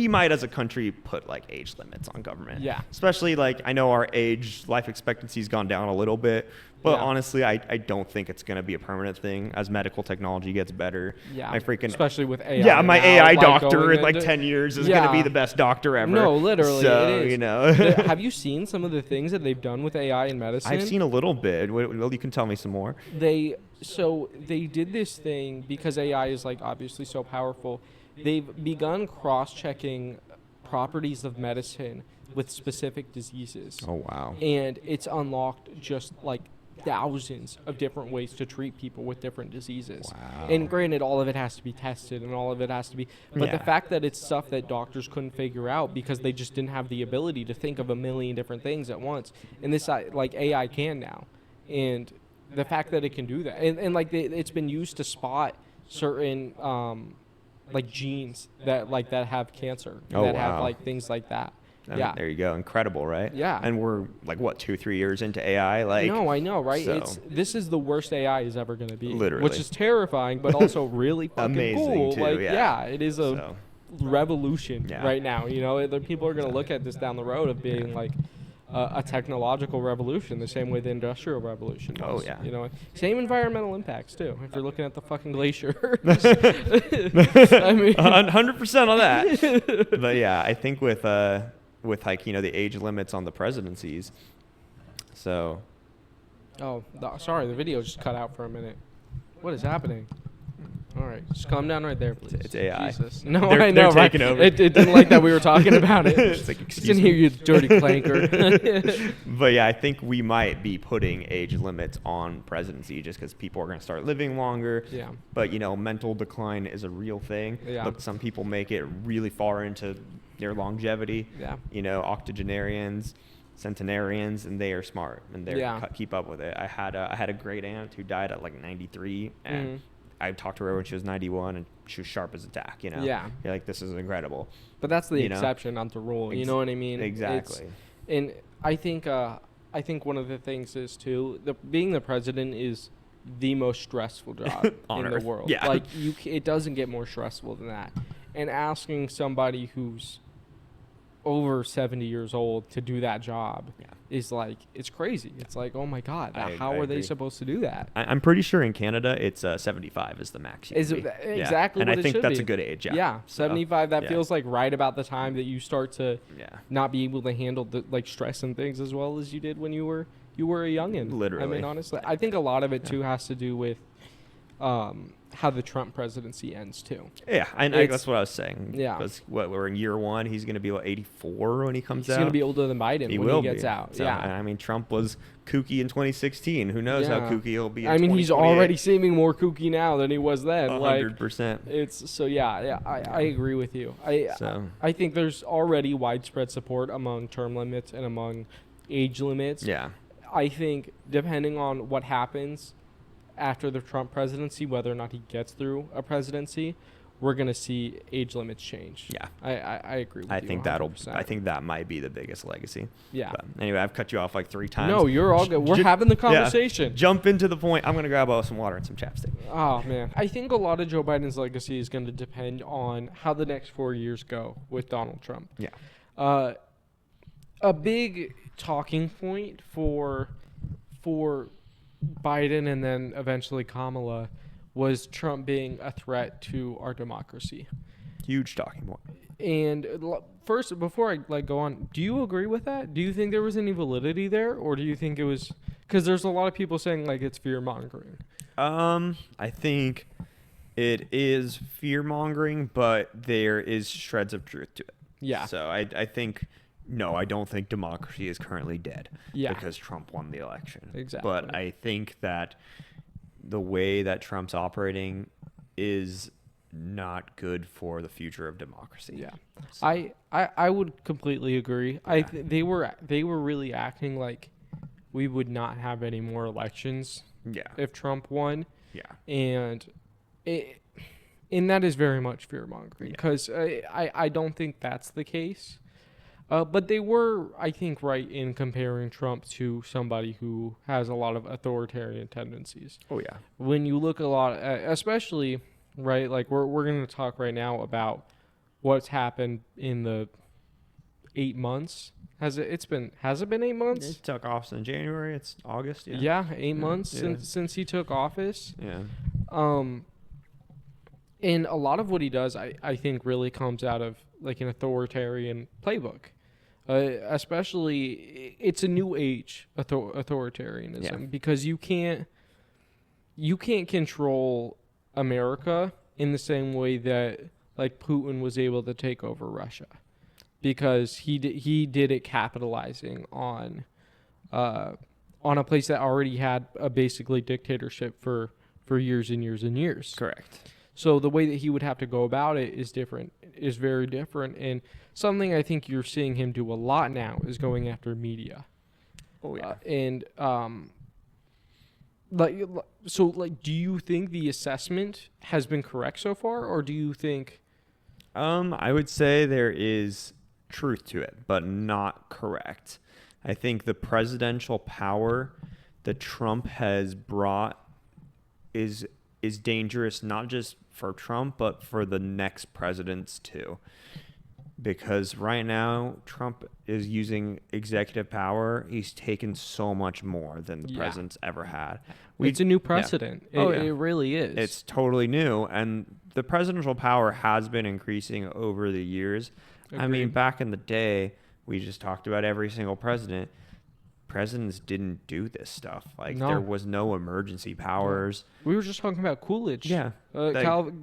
might as a country put like age limits on government. Yeah. Especially like I know our life expectancy's gone down a little bit, but Yeah. honestly, I don't think it's gonna be a permanent thing as medical technology gets better. Yeah. My freaking Especially with AI. yeah, my now, AI like, doctor going in like into- 10 years is Yeah. gonna be the best doctor ever. No, literally, So, it is. Have you seen some of the things that they've done with AI in medicine? I've seen a little bit. Well, you can tell me some more. They did this thing because AI is like obviously so powerful. They've begun cross-checking properties of medicine with specific diseases. Oh wow. And it's unlocked just like thousands of different ways to treat people with different diseases. Wow. And granted, all of it has to be tested and all of it has to be, but the Yeah. fact that it's stuff that doctors couldn't figure out because they just didn't have the ability to think of a million different things at once. And this, like AI can now. And the fact that it can do that. And like it's been used to spot certain, like genes that have cancer, Oh, that have wow. like things like that. I mean, Yeah. there you go. Incredible, right? Yeah. And we're like what 2-3 years into AI? Like No, I know, right? so- This is the worst AI is ever going to be. Literally. Which is terrifying, but also really fucking Amazing, cool. too, Like, yeah. it is a So, revolution Yeah. right now. The people are going to look at this down the road of being like a technological revolution, the same way the Industrial Revolution Oh, was. yeah. Same environmental impacts too. If you're looking at the fucking glacier, I mean, 100% on that. But yeah, I think with like the age limits on the presidencies. So sorry, the video just cut out for a minute. What is happening? All right, just calm down right there, please. It's AI. Jesus. No, They're I know, right? taking over. It didn't like that we were talking about it. It's like, Just excuse didn't me. hear you, dirty clanker. But yeah, I think we might be putting age limits on presidency just because people are going to start living longer. Yeah. But mental decline is a real thing. Yeah. Look, some people make it really far into their longevity. Yeah. Octogenarians, centenarians, and they are smart and they Yeah. keep up with it. I had a great aunt who died at like 93, and Mhm. I talked to her when she was 91, and she was sharp as a tack. Yeah. You're like, this is incredible. But that's the You know? exception, not the rule. You know what I mean? Exactly. And I think one of the things is too, being the president is the most stressful job On in earth. the world. Yeah. Like it doesn't get more stressful than that. And asking somebody who's over 70 years old to do that job Yeah. is like, it's crazy. It's like, oh my God, how I are they agree. supposed to do that? I'm pretty sure in Canada it's 75 is the max. You Is can it be. exactly And what I it think should that's be. a good age. Yeah. Yeah, So, 75. That yeah. feels like right about the time that you start to Yeah. not be able to handle the like stress and things as well as you did when you were a youngin. I Literally. mean, honestly, I think a lot of it too has to do with how the Trump presidency ends too. Yeah, that's what I was saying. Yeah. Because we're in year one. He's going to be 84 when he comes He's out. going to be older than Biden He when will he gets be. out. So, yeah. I mean, Trump was kooky in 2016. Who knows how Yeah. kooky he'll be in I mean, he's 2028. already seeming more kooky now than he was then. 100%. It's so yeah. I agree with you. So- I think there's already widespread support among term limits and among age limits. Yeah. I think depending on what happens after the Trump presidency, whether or not he gets through a presidency, we're gonna see age limits change. Yeah. I agree with I you. think 100%. I think that might be the biggest legacy. Yeah. But anyway, I've cut you off like 3 times. No, you're all good. We're having the Yeah. conversation. Jump into the point. I'm gonna grab some water and some chapstick. Oh man, I think a lot of Joe Biden's legacy is going to depend on how the next 4 years go with Donald Trump. Yeah. A big talking point for Biden and then eventually Kamala was Trump being a threat to our democracy. Huge talking point. And first, before I go on, do you agree with that? Do you think there was any validity there, or do you think it was because there's a lot of people saying like it's fear mongering? I think it is fear mongering, but there is shreds of truth to it. Yeah. So I think no, I don't think democracy is currently dead. Yeah. Because Trump won the election. Exactly. But I think that the way that Trump's operating is not good for the future of democracy. Yeah. So, I would completely agree. Yeah. They were really acting like we would not have any more elections yeah. if Trump won, Yeah. and that is very much fear mongering Yeah. because I don't think that's the case. But they were, I think, right in comparing Trump to somebody who has a lot of authoritarian tendencies. Oh yeah. When you look a lot, especially right, like we're going to talk right now about what's happened in the 8 months. Has it been 8 months? He took office in January. It's August. Yeah. Yeah, 8 months Yeah. since he took office. Yeah. And a lot of what he does, I think, really comes out of like an authoritarian playbook. Especially, it's a new age authoritarianism because you can't control America in the same way that like Putin was able to take over Russia, because he did it capitalizing on a place that already had a basically dictatorship for years and years and years. Correct. So the way that he would have to go about it is very different. And something I think you're seeing him do a lot now is going after media. Oh yeah. Do you think the assessment has been correct so far, or do you think? I would say there is truth to it, but not correct. I think the presidential power that Trump has brought is dangerous, not just for Trump, but for the next presidents too. Because right now, Trump is using executive power. He's taken so much more than the president's ever had. It's a new precedent. Yeah. It really is. It's totally new. And the presidential power has been increasing over the years. Agreed. I mean, back in the day, we just talked about every single president. Presidents didn't do this stuff. Like, No. there was no emergency powers. We were just talking about Coolidge. Yeah.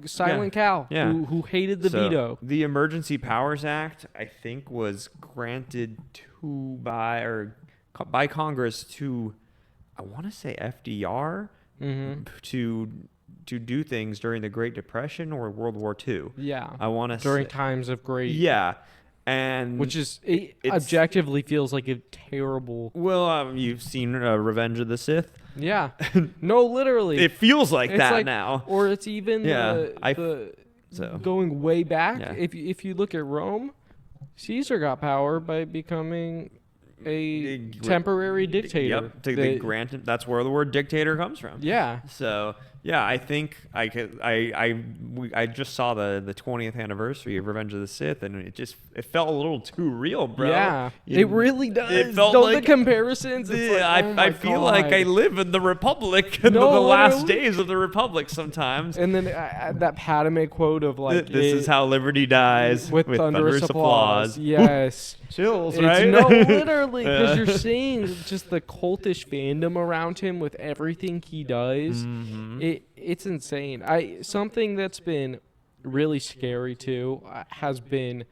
Silent Cal, Yeah. who hated the veto. The Emergency Powers Act, I think, was granted by Congress to, I want to say FDR, to do things during the Great Depression or World War II. Yeah. I want to During times of great. Yeah. And Which is objectively feels like a terrible. well, you've seen Revenge of the Sith. Yeah. No, literally. It feels like It's that like- now. Or it's even So going way back. Yeah. If you look at Rome, Caesar got power by becoming a temporary dictator. Yep. That's where the word dictator comes from. Yeah. So yeah, I think I just saw the 20th anniversary of Revenge of the Sith, and it felt a little too real, bro. Yeah, it really does. It felt Don't like the comparisons. It's like, oh my I feel like I God. live in the Republic, in the No, last literally. days of the Republic sometimes. And then that Padme quote of like, This is how liberty dies with thunderous applause. Yes. Chills, It's right? no, literally, because Yeah. you're seeing just the cultish fandom around him with everything he does. Mhm. It's insane. Something that's been really scary too has been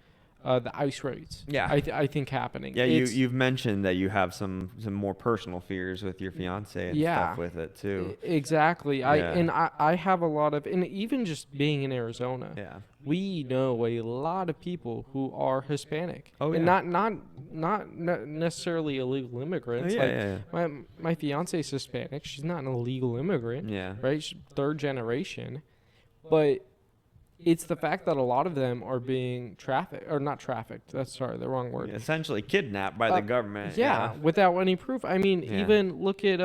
the ice raids. Yeah. I think happening. Yeah, It's- you've mentioned that you have some more personal fears with your fiance and stuff with it too. Exactly. Yeah. I have a lot of, and even just being in Arizona, Yeah. we know a lot of people who are Hispanic. Oh, And yeah. not necessarily illegal immigrants. Oh, yeah, like my fiance's Hispanic. She's not an illegal immigrant. Yeah. Right? She's third generation. But it's the fact that a lot of them are being trafficked, or not trafficked. That's sorry, the wrong word. Essentially kidnapped by the government. Yeah, without any proof. I mean, Yeah. even look at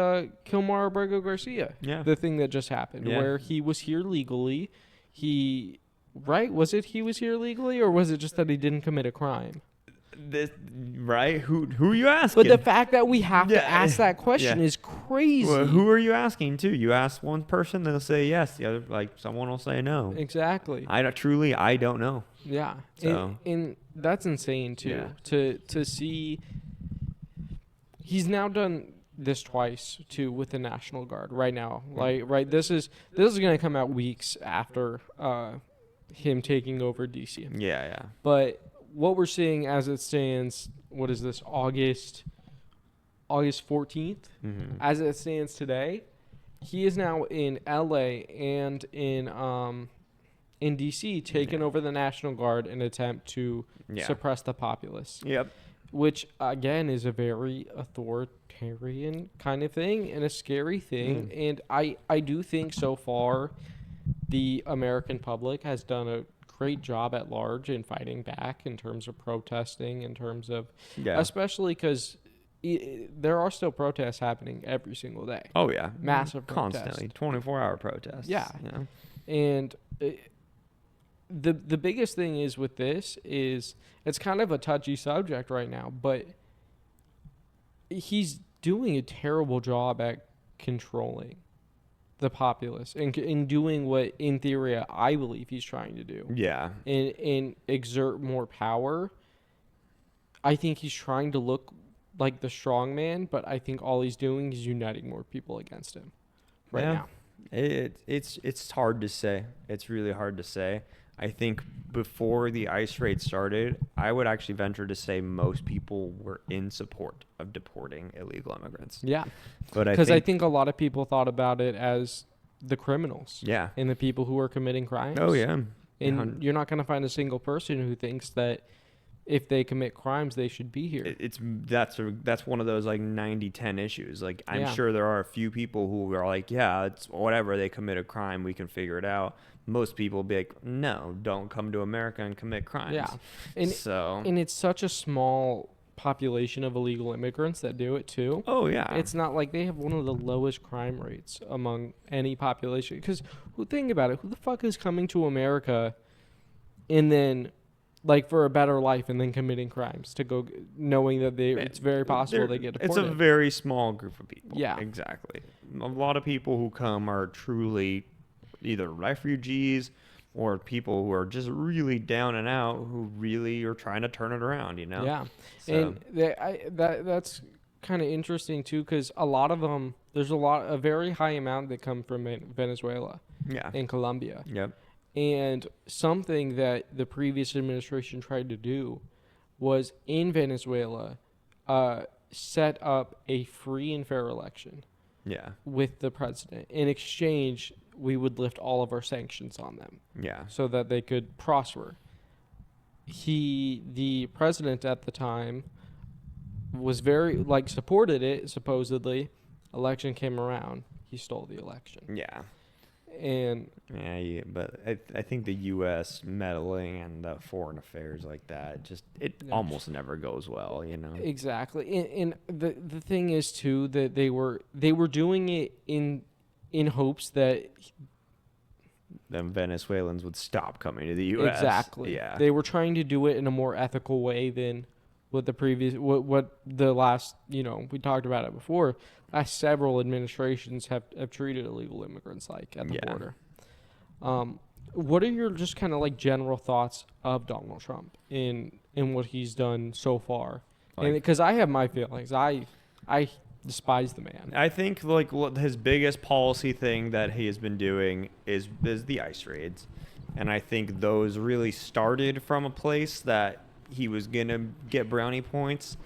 Kilmar Abrego Garcia. Yeah. The thing that just happened, Yeah. where he was here legally. Right? Was it he was here legally, or was it just that he didn't commit a crime? Right? Who are you asking? But the fact that we have to ask that question is crazy. Well, who are you asking to? You ask one person, they'll say yes. The other, like, someone will say no. Exactly. I don't know. Yeah. So. And that's insane too. Yeah. To see he's now done this twice too with the National Guard right now. This is gonna come out weeks after him taking over DC. Yeah. But what we're seeing as it stands, what is this, August 14th? Mm-hmm. As it stands today, he is now in LA and in DC taking over the National Guard in an attempt to suppress the populace. Yep. Which, again, is a very authoritarian kind of thing and a scary thing. And I do think so far the American public has done a great job at large in fighting back in terms of protesting, in terms of, especially because there are still protests happening every single day. Oh, yeah. Massive constantly, 24-hour protests. Yeah. You know? And the biggest thing is with this is it's kind of a touchy subject right now, but he's doing a terrible job at controlling the populace and in doing what, in theory, I believe he's trying to do. Yeah. And exert more power. I think he's trying to look like the strong man, but I think all he's doing is uniting more people against him now. It's hard to say. It's really hard to say. I think before the ICE raid started, I would actually venture to say most people were in support of deporting illegal immigrants. Yeah. But because I think a lot of people thought about it as the criminals. Yeah. And the people who are committing crimes. Oh, yeah. And you're not going to find a single person who thinks that if they commit crimes, they should be here. That's one of those like 90-10 issues. Like, I'm Yeah. sure there are a few people who are like, yeah, it's whatever, they commit a crime, we can figure it out. Most people will be like, no, don't come to America and commit crimes. Yeah. And it's such a small population of illegal immigrants that do it too. Oh, yeah. It's not like they have one of the lowest crime rates among any population. Because think about it. Who the fuck is coming to America and then, like, for a better life and then committing crimes to go knowing that it's very possible they get deported? It's a very small group of people. Yeah. Exactly. A lot of people who come are truly either refugees or people who are just really down and out who really are trying to turn it around, you know? Yeah. So. And that's kind of interesting too, because a lot of them, there's a very high amount that come from Venezuela and Colombia. Yep. And something that the previous administration tried to do was in Venezuela set up a free and fair election with the president. In exchange, we would lift all of our sanctions on them so that they could prosper. The president at the time was very, supported it, supposedly. Election came around. He stole the election. Yeah. And but I think the U.S. meddling and foreign affairs like that almost never goes well, you know. Exactly, and the thing is too that they were doing it in hopes that then Venezuelans would stop coming to the U.S. Exactly. Yeah. They were trying to do it in a more ethical way than what the last, we talked about it before. Last several administrations have treated illegal immigrants like at the border. What are your just kind of like general thoughts of Donald Trump in what he's done so far? Because I have my feelings. I despise the man. I think his biggest policy thing that he has been doing is the ICE raids, and I think those really started from a place that he was gonna get brownie points.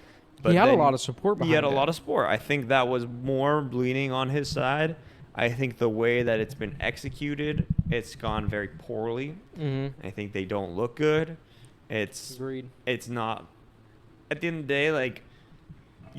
But he had a lot of support behind it. He had a lot of support. I think that was more leaning on his side. I think the way that it's been executed, it's gone very poorly. Mm-hmm. I think they don't look good. Agreed. It's not. At the end of the day,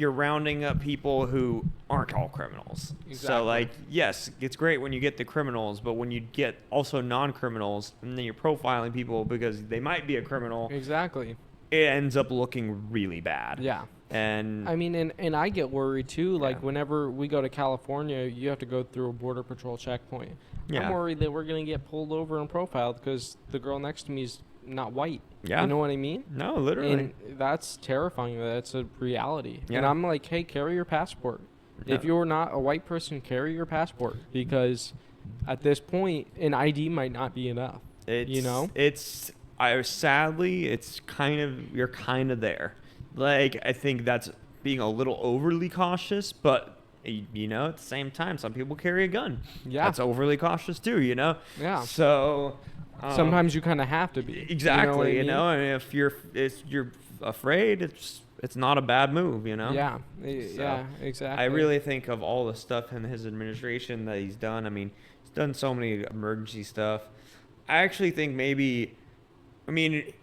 you're rounding up people who aren't all criminals. So like, yes, it's great when you get the criminals, but when you get also non-criminals and then you're profiling people because they might be a criminal, Exactly. it ends up looking really bad. Yeah. And I mean, and I get worried too. Like Yeah. whenever we go to California, you have to go through a border patrol checkpoint. Yeah. I'm worried that we're gonna get pulled over and profiled because the girl next to me is not white. Yeah. You know what I mean? no, literally. And that's terrifying. That's a reality. And Yeah. I'm like, hey, carry your passport. If Yeah. you're not a white person, carry your passport because at this point, an ID might not be enough. Sadly, you're kind of there. Like, I think that's being a little overly cautious, but you know, at the same time, some people carry a gun. Yeah. That's overly cautious too, you know? Yeah. So Sometimes you kind of have to be. exactly, You know what I mean? and if you're afraid, it's not a bad move, you know? Yeah. So, Yeah, exactly. I really think of all the stuff in his administration that he's done. I mean, he's done so many emergency stuff. I actually think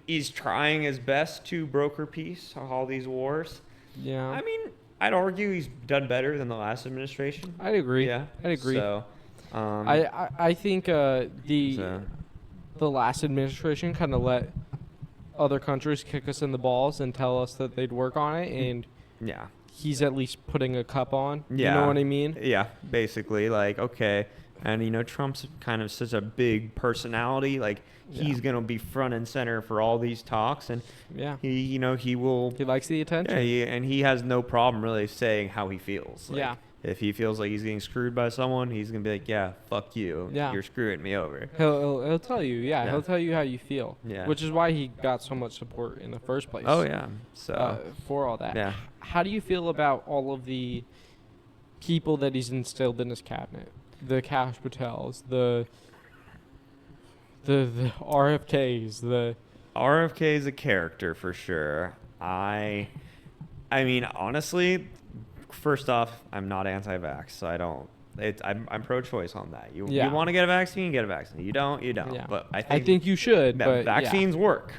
he's trying his best to broker peace on all these wars. Yeah. I mean, I'd argue he's done better than the last administration. I'd agree. Yeah. I'd agree. So, I think the last administration kind of let other countries kick us in the balls and tell us that they'd work on it, and yeah. he's at least putting a cup on. Yeah. You know what I mean? Yeah, basically, like, okay. And, you know, Trump's kind of such a big personality. Like, he's going to be front and center for all these talks. And, Yeah. he will. He likes the attention. Yeah, he has no problem really saying how he feels. Like, Yeah. If he feels like he's getting screwed by someone, he's going to be like, yeah, fuck you. Yeah. You're screwing me over. He'll tell you. Yeah, Yeah. he'll tell you how you feel. Yeah. Which is why he got so much support in the first place. Oh, yeah. So, For all that. yeah. How do you feel about all of the people that he's instilled in his cabinet? The Kash Patels, the RFKs, RFK is a character for sure. I mean, honestly, first off, I'm not anti-vax, so I don't. I'm pro-choice on that. You Yeah. want to get a vaccine, get a vaccine. You don't, you don't. Yeah. But I think you should. that But vaccines work.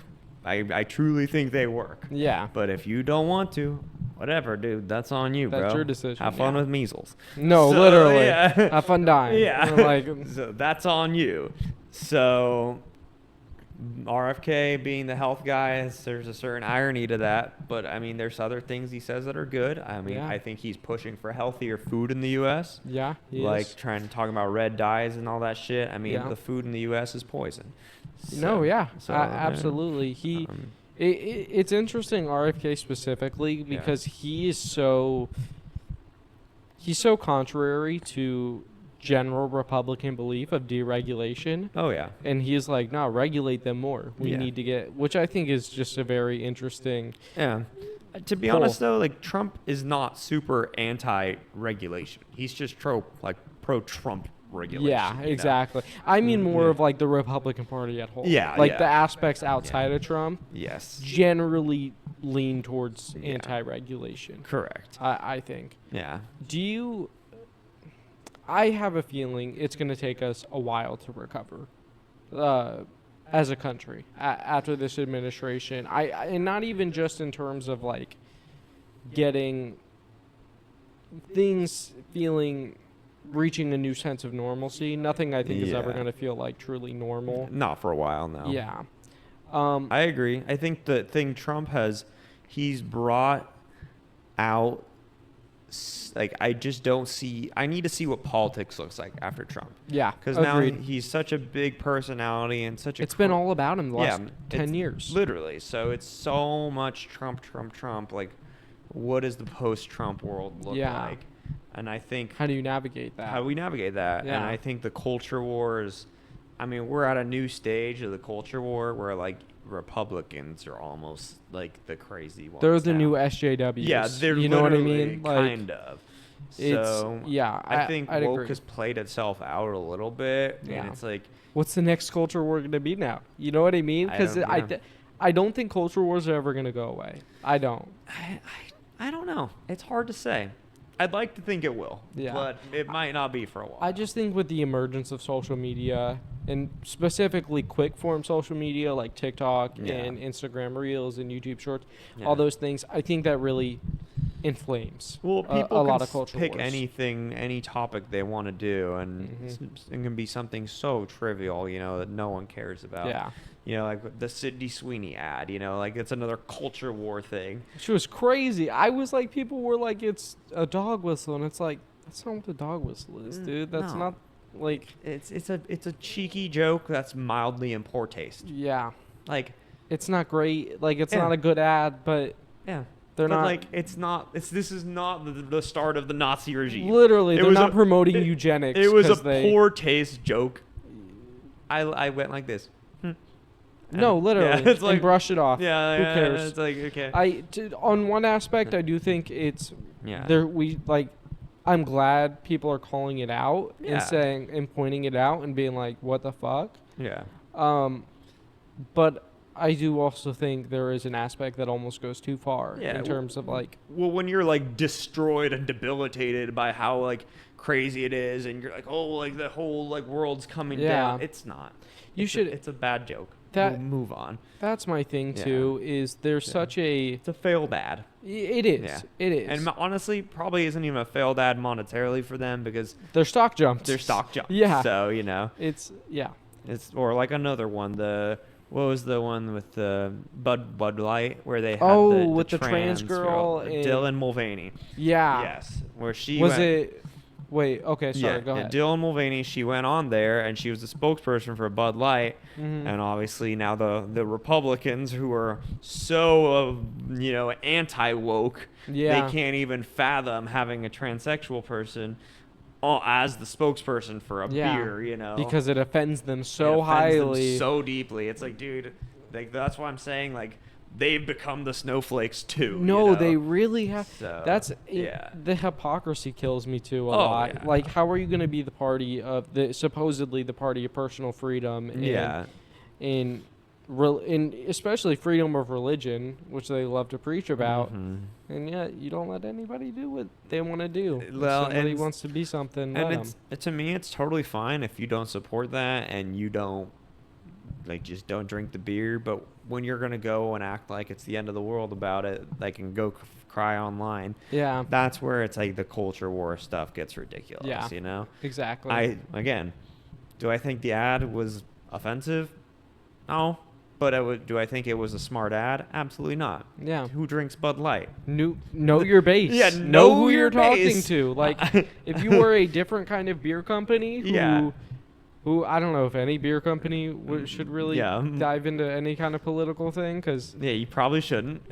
I truly think they work. Yeah. But if you don't want to, whatever, dude, that's on you, bro. That's your decision, Have fun yeah. with measles. No, So, literally. yeah. Have fun dying. Yeah. Like, So that's on you. So RFK being the health guy, there's a certain irony to that. But I mean, there's other things he says that are good. I mean, Yeah. I think he's pushing for healthier food in the U.S. yeah. He Like is. trying to talk about red dyes and all that shit. I mean, Yeah. the food in the U.S. is poison. No, yeah. So, Absolutely. It's interesting, RFK specifically, because he is so contrary to general Republican belief of deregulation. Oh yeah. And he's like, no, regulate them more. We Yeah. need to get, which I think is just a very interesting. Yeah. To be honest though, like Trump is not super anti-regulation. He's just pro-Trump regulation. Yeah, you know? exactly. I mean more of like the Republican Party at whole. Yeah, Like yeah. the aspects outside of Trump Yes. generally lean towards Yeah. anti-regulation. Correct. I think. Yeah. I have a feeling it's going to take us a while to recover as a country after this administration. And not even just in terms of like getting things reaching a new sense of normalcy. Nothing I think is ever Yeah. going to feel like truly normal. Not for a while now. Yeah. I agree. I think the thing Trump he's brought out, like, I just don't see, I need to see what politics looks like after Trump. Yeah. Because now Agreed. he's such a big personality and such a... It's been all about him the last 10 it's years. Literally. So it's so much Trump. Like, what does the post-Trump world look Yeah. like? And I think... How do you navigate that? How do we navigate that? Yeah. And I think the culture wars... I mean, we're at a new stage of the culture war where, like, Republicans are almost, like, the crazy ones. They're the now. new SJWs. Yeah, they're you know what I literally mean? Like, kind of. So I think I'd woke agree. has played itself out a little bit, Yeah. and it's like, What's the next culture war going to be now? You know what I mean? Because I don't think culture wars are ever going to go away. I don't. I don't know. It's hard to say. I'd like to think it will, Yeah. but it might not be for a while. I just think with the emergence of social media, and specifically quick form social media like TikTok Yeah. and Instagram Reels and YouTube Shorts, Yeah. all those things, I think that really inflames Well, a people lot can of culture pick wars. anything, any topic they want to do, and Mhm. it can be something so trivial, that no one cares about. Yeah. Like the Sydney Sweeney ad, like it's another culture war thing. She was crazy. I was like, people were like, it's a dog whistle, and it's like, that's not what the dog whistle is, dude. That's No. not like, It's a cheeky joke that's mildly in poor taste. yeah, Like, it's not great. Like, it's Yeah. not a good ad, but yeah. they're But not. like, this is not the start of the Nazi regime. Literally, It they're was not a- promoting it- eugenics. It was a 'cause they, poor taste joke. I went like this. No, And- literally, Yeah, it's like and brush it off. Yeah, Who yeah, cares? It's like okay. On one aspect, I do think it's Yeah. there. I'm glad people are calling it out Yeah. and saying and pointing it out and being like, "What the fuck?" Yeah. But I do also think there is an aspect that almost goes too far Yeah, in terms of like, Well, when you're like destroyed and debilitated by how like crazy it is, and you're like, oh, like the whole like world's coming Yeah. down. It's not. It's a bad joke. That- We'll move on. that's my thing Yeah. too. Is there's Yeah. such a It's a failed ad. it is Yeah. it is And honestly, probably isn't even a failed ad monetarily for them because their stock jumped. their stock jumped. Yeah. So It's it's or like another one. What was the one with the Bud Light where they had Oh, the with the trans girl and- Dylan Mulvaney. yeah. Yes, where she Was went, it? Wait. Okay. Sorry. Go ahead. Dylan Mulvaney. She went on there and she was the spokesperson for Bud Light, Mhm. and obviously now the Republicans who are so anti woke, Yeah. they can't even fathom having a transsexual person as the spokesperson for a Yeah. beer. Because it offends them It so offends them highly. so deeply. It's like, dude, like that's why I'm saying like they've become the snowflakes too. No, they really have. So, That's yeah. The hypocrisy kills me too a Oh, lot. yeah. Like, how are you going to be the party of the supposedly the party of personal freedom? And, Yeah. in especially freedom of religion, which they love to preach about, Mhm. and yet you don't let anybody do what they want to do. If Well, somebody and- wants to be something, And let them. to me, it's totally fine if you don't support that and you don't just don't drink the beer. But when you're gonna go and act like it's the end of the world about it, like and go cry online, Yeah, that's where it's like the culture war stuff gets ridiculous. Yeah. exactly. Do I think the ad was offensive? No. But do I think it was a smart ad? Absolutely not. Yeah. Who drinks Bud Light? Know your base. Yeah, know know who your you're talking base. to. Like, if you were a different kind of beer company, Yeah. who I don't know if any beer company should really Yeah. dive into any kind of political thing, because, Yeah, you probably shouldn't.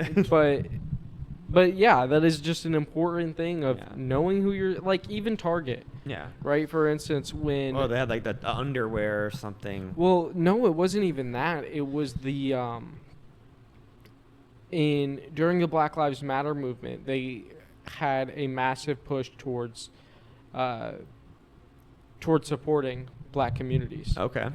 but yeah, that is just an important thing of Yeah. knowing who you're like. Even Target, Yeah. right? For instance, when Oh, they had like the underwear or something. well, no, it wasn't even that. It was the during the Black Lives Matter movement, they had a massive push towards supporting black communities. Okay.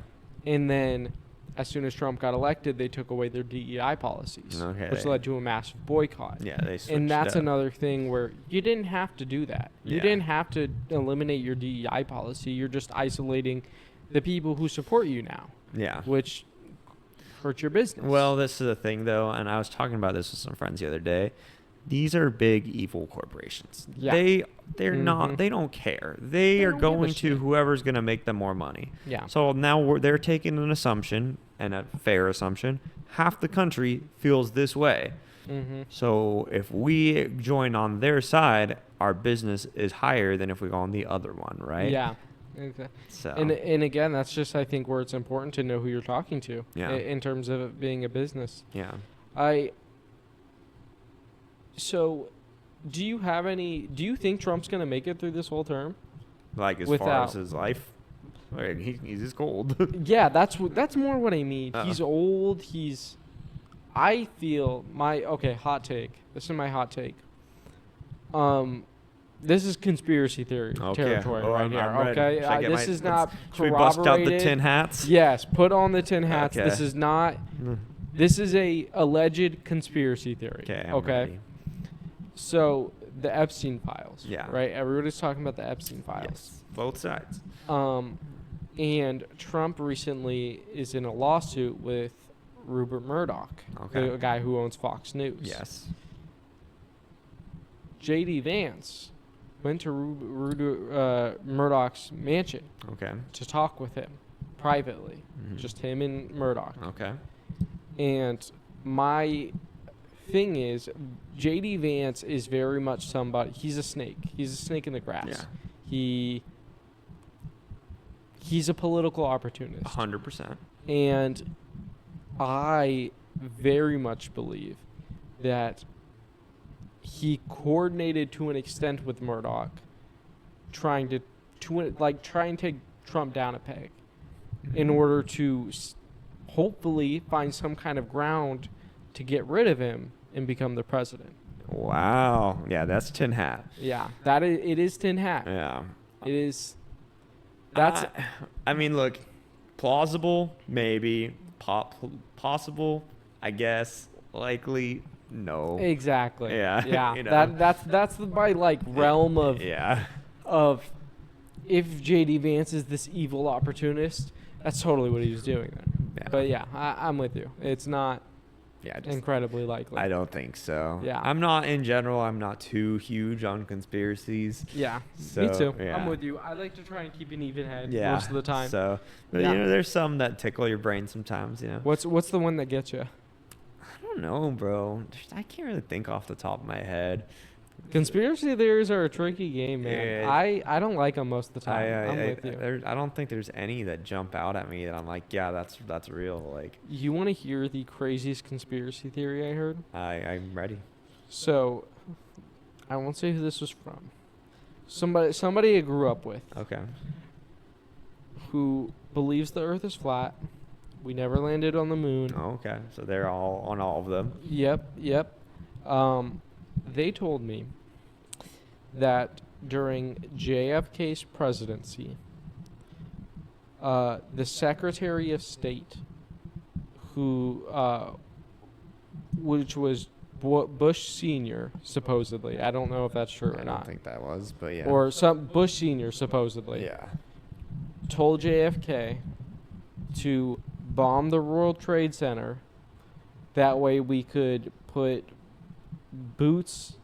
And then as soon as Trump got elected, they took away their DEI policies, Okay. which led to a massive boycott. Yeah, they switched And that's up. another thing where you didn't have to do that. You Yeah. didn't have to eliminate your DEI policy. You're just isolating the people who support you now, Yeah. which hurts your business. Well, this is the thing, though, and I was talking about this with some friends the other day. These are big evil corporations. Yeah. They're not. Mhm. They don't care. They They are don't give a going to shit. whoever's going to make them more money. Yeah. So now they're taking an assumption, and a fair assumption. Half the country feels this way. Mm-hmm. So if we join on their side, our business is higher than if we go on the other one, right? Yeah. Exactly. So And again, that's just I think where it's important to know who you're talking to. Yeah. In terms of it being a business. yeah. So, do you think Trump's gonna make it through this whole term? Like as far Without- as his life, like, he's just cold. Yeah, that's more what I mean. Uh-oh. He's old. I feel hot take. This is my hot take. This is conspiracy theory territory right I'm here. ready. Okay, Should I get this is not Should we bust out the corroborated. tin hats? Yes, put on the tin hats. Okay. This is not. Mm. This is a alleged conspiracy theory. Okay. I'm ready. So the Epstein files. Yeah. Right. Everybody's talking about the Epstein files. Yes. Both sides. And Trump recently is in a lawsuit with Rupert Murdoch, Okay. the guy who owns Fox News. Yes. J.D. Vance went to Murdoch's mansion Okay. to talk with him privately, Mhm. just him and Murdoch. Okay. And my thing is, J.D. Vance is very much somebody. He's a snake. He's a snake in the grass. Yeah. He's a political opportunist. 100%. And I very much believe that he coordinated to an extent with Murdoch, trying to take Trump down a peg in order to hopefully find some kind of ground to get rid of him and become the president. Wow. Yeah, that's tin hat. Yeah, it is tin hat. Yeah. It is. That's. I mean, look, plausible, maybe. Possible, I guess. Likely, no. Exactly. Yeah. Yeah. You know? That's my realm of Yeah. of if J.D. Vance is this evil opportunist, that's totally what he was doing there. Yeah. But yeah, I'm with you. It's not Just, incredibly likely. I don't think so. Yeah. I'm not too huge on conspiracies. Yeah. So, Me too. yeah. I'm with you. I like to try and keep an even head Yeah. most of the time. So, but Yeah. there's some that tickle your brain sometimes, What's the one that gets you? I don't know, bro. I can't really think off the top of my head. Conspiracy theories are a tricky game, man. Yeah. I don't like them most of the time. I'm with you. I don't think there's any that jump out at me that I'm like, yeah, that's real. Like, You want to hear the craziest conspiracy theory I heard? I'm ready. So, I won't say who this was from. Somebody I grew up with Okay. who believes the Earth is flat. We never landed on the moon. Oh, okay. So they're all on all of them. Yep. They told me that during JFK's presidency, the Secretary of State, which was Bush Sr., supposedly. I don't know if that's true or I not. don't think that was, but yeah. Or some Bush Sr., supposedly. Yeah. Told JFK to bomb the World Trade Center. That way we could put boots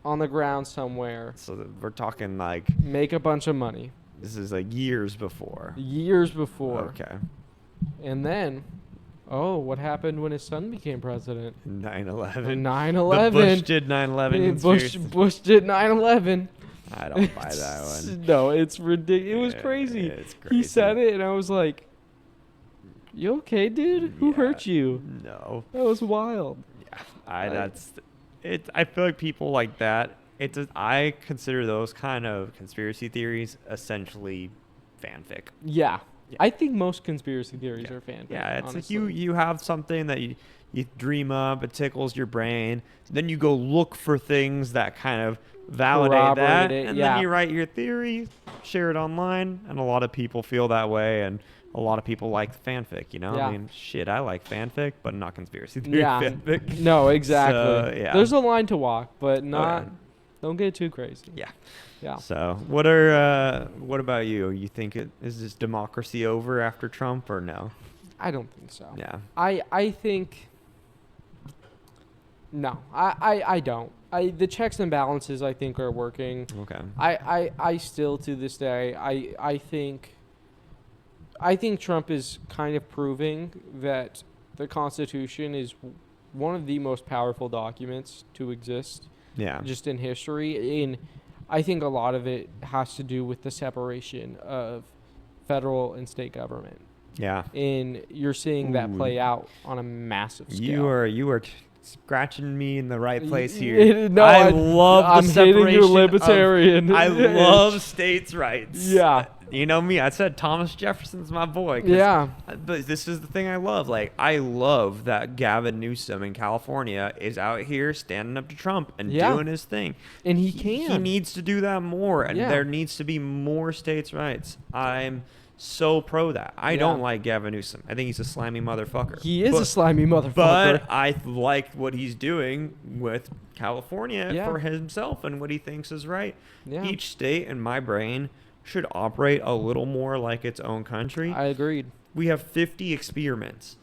on the ground somewhere, So we're talking like make a bunch of money. this is like years before. Years before. Okay. And then, what happened when his son became president? 9/11. 9/11. The Bush did 9/11. Bush did 9/11. I don't buy that one. No, it's ridiculous. It was crazy. It's crazy. He said it, and I was like, "You okay, dude? Who Yeah. hurt you?" No. That was wild. Yeah. I feel like people like that. I consider those kind of conspiracy theories essentially fanfic. Yeah. Yeah. I think most conspiracy theories Yeah. are fanfic. Yeah, it's honestly. like you have something that you dream up, it tickles your brain. Then you go look for things that kind of validate Corroborate that, it, and yeah. then you write your theory, share it online, and a lot of people feel that way, and a lot of people like fanfic. Yeah. I mean, shit, I like fanfic, but not conspiracy theory Yeah. fanfic. No, exactly. So, yeah. There's a line to walk, but not. yeah. Don't get too crazy. Yeah. Yeah. So, what about you? You think is this democracy over after Trump or no? I don't think so. Yeah. I think. No, I don't. The checks and balances I think are working. Okay. I still to this day I think Trump is kind of proving that the Constitution is one of the most powerful documents to exist Yeah. just in history. And I think a lot of it has to do with the separation of federal and state government. Yeah. And you're seeing that Ooh. play out on a massive scale. You are scratching me in the right place here. No, I love I'm the hitting separation you libertarian. I love states' rights. Yeah. You know me. I said Thomas Jefferson's my boy. Yeah. But this is the thing I love. Like, I love that Gavin Newsom in California is out here standing up to Trump and Yeah. doing his thing. And he He can. needs to do that more, and Yeah. there needs to be more states' rights. I'm so pro that. I Yeah. don't like Gavin Newsom. I think he's a slimy motherfucker. He is But- a slimy motherfucker. But I like what he's doing with California Yeah. for himself and what he thinks is right. Yeah. Each state in my brain should operate a little more like its own country. I agreed. We have 50 experiments.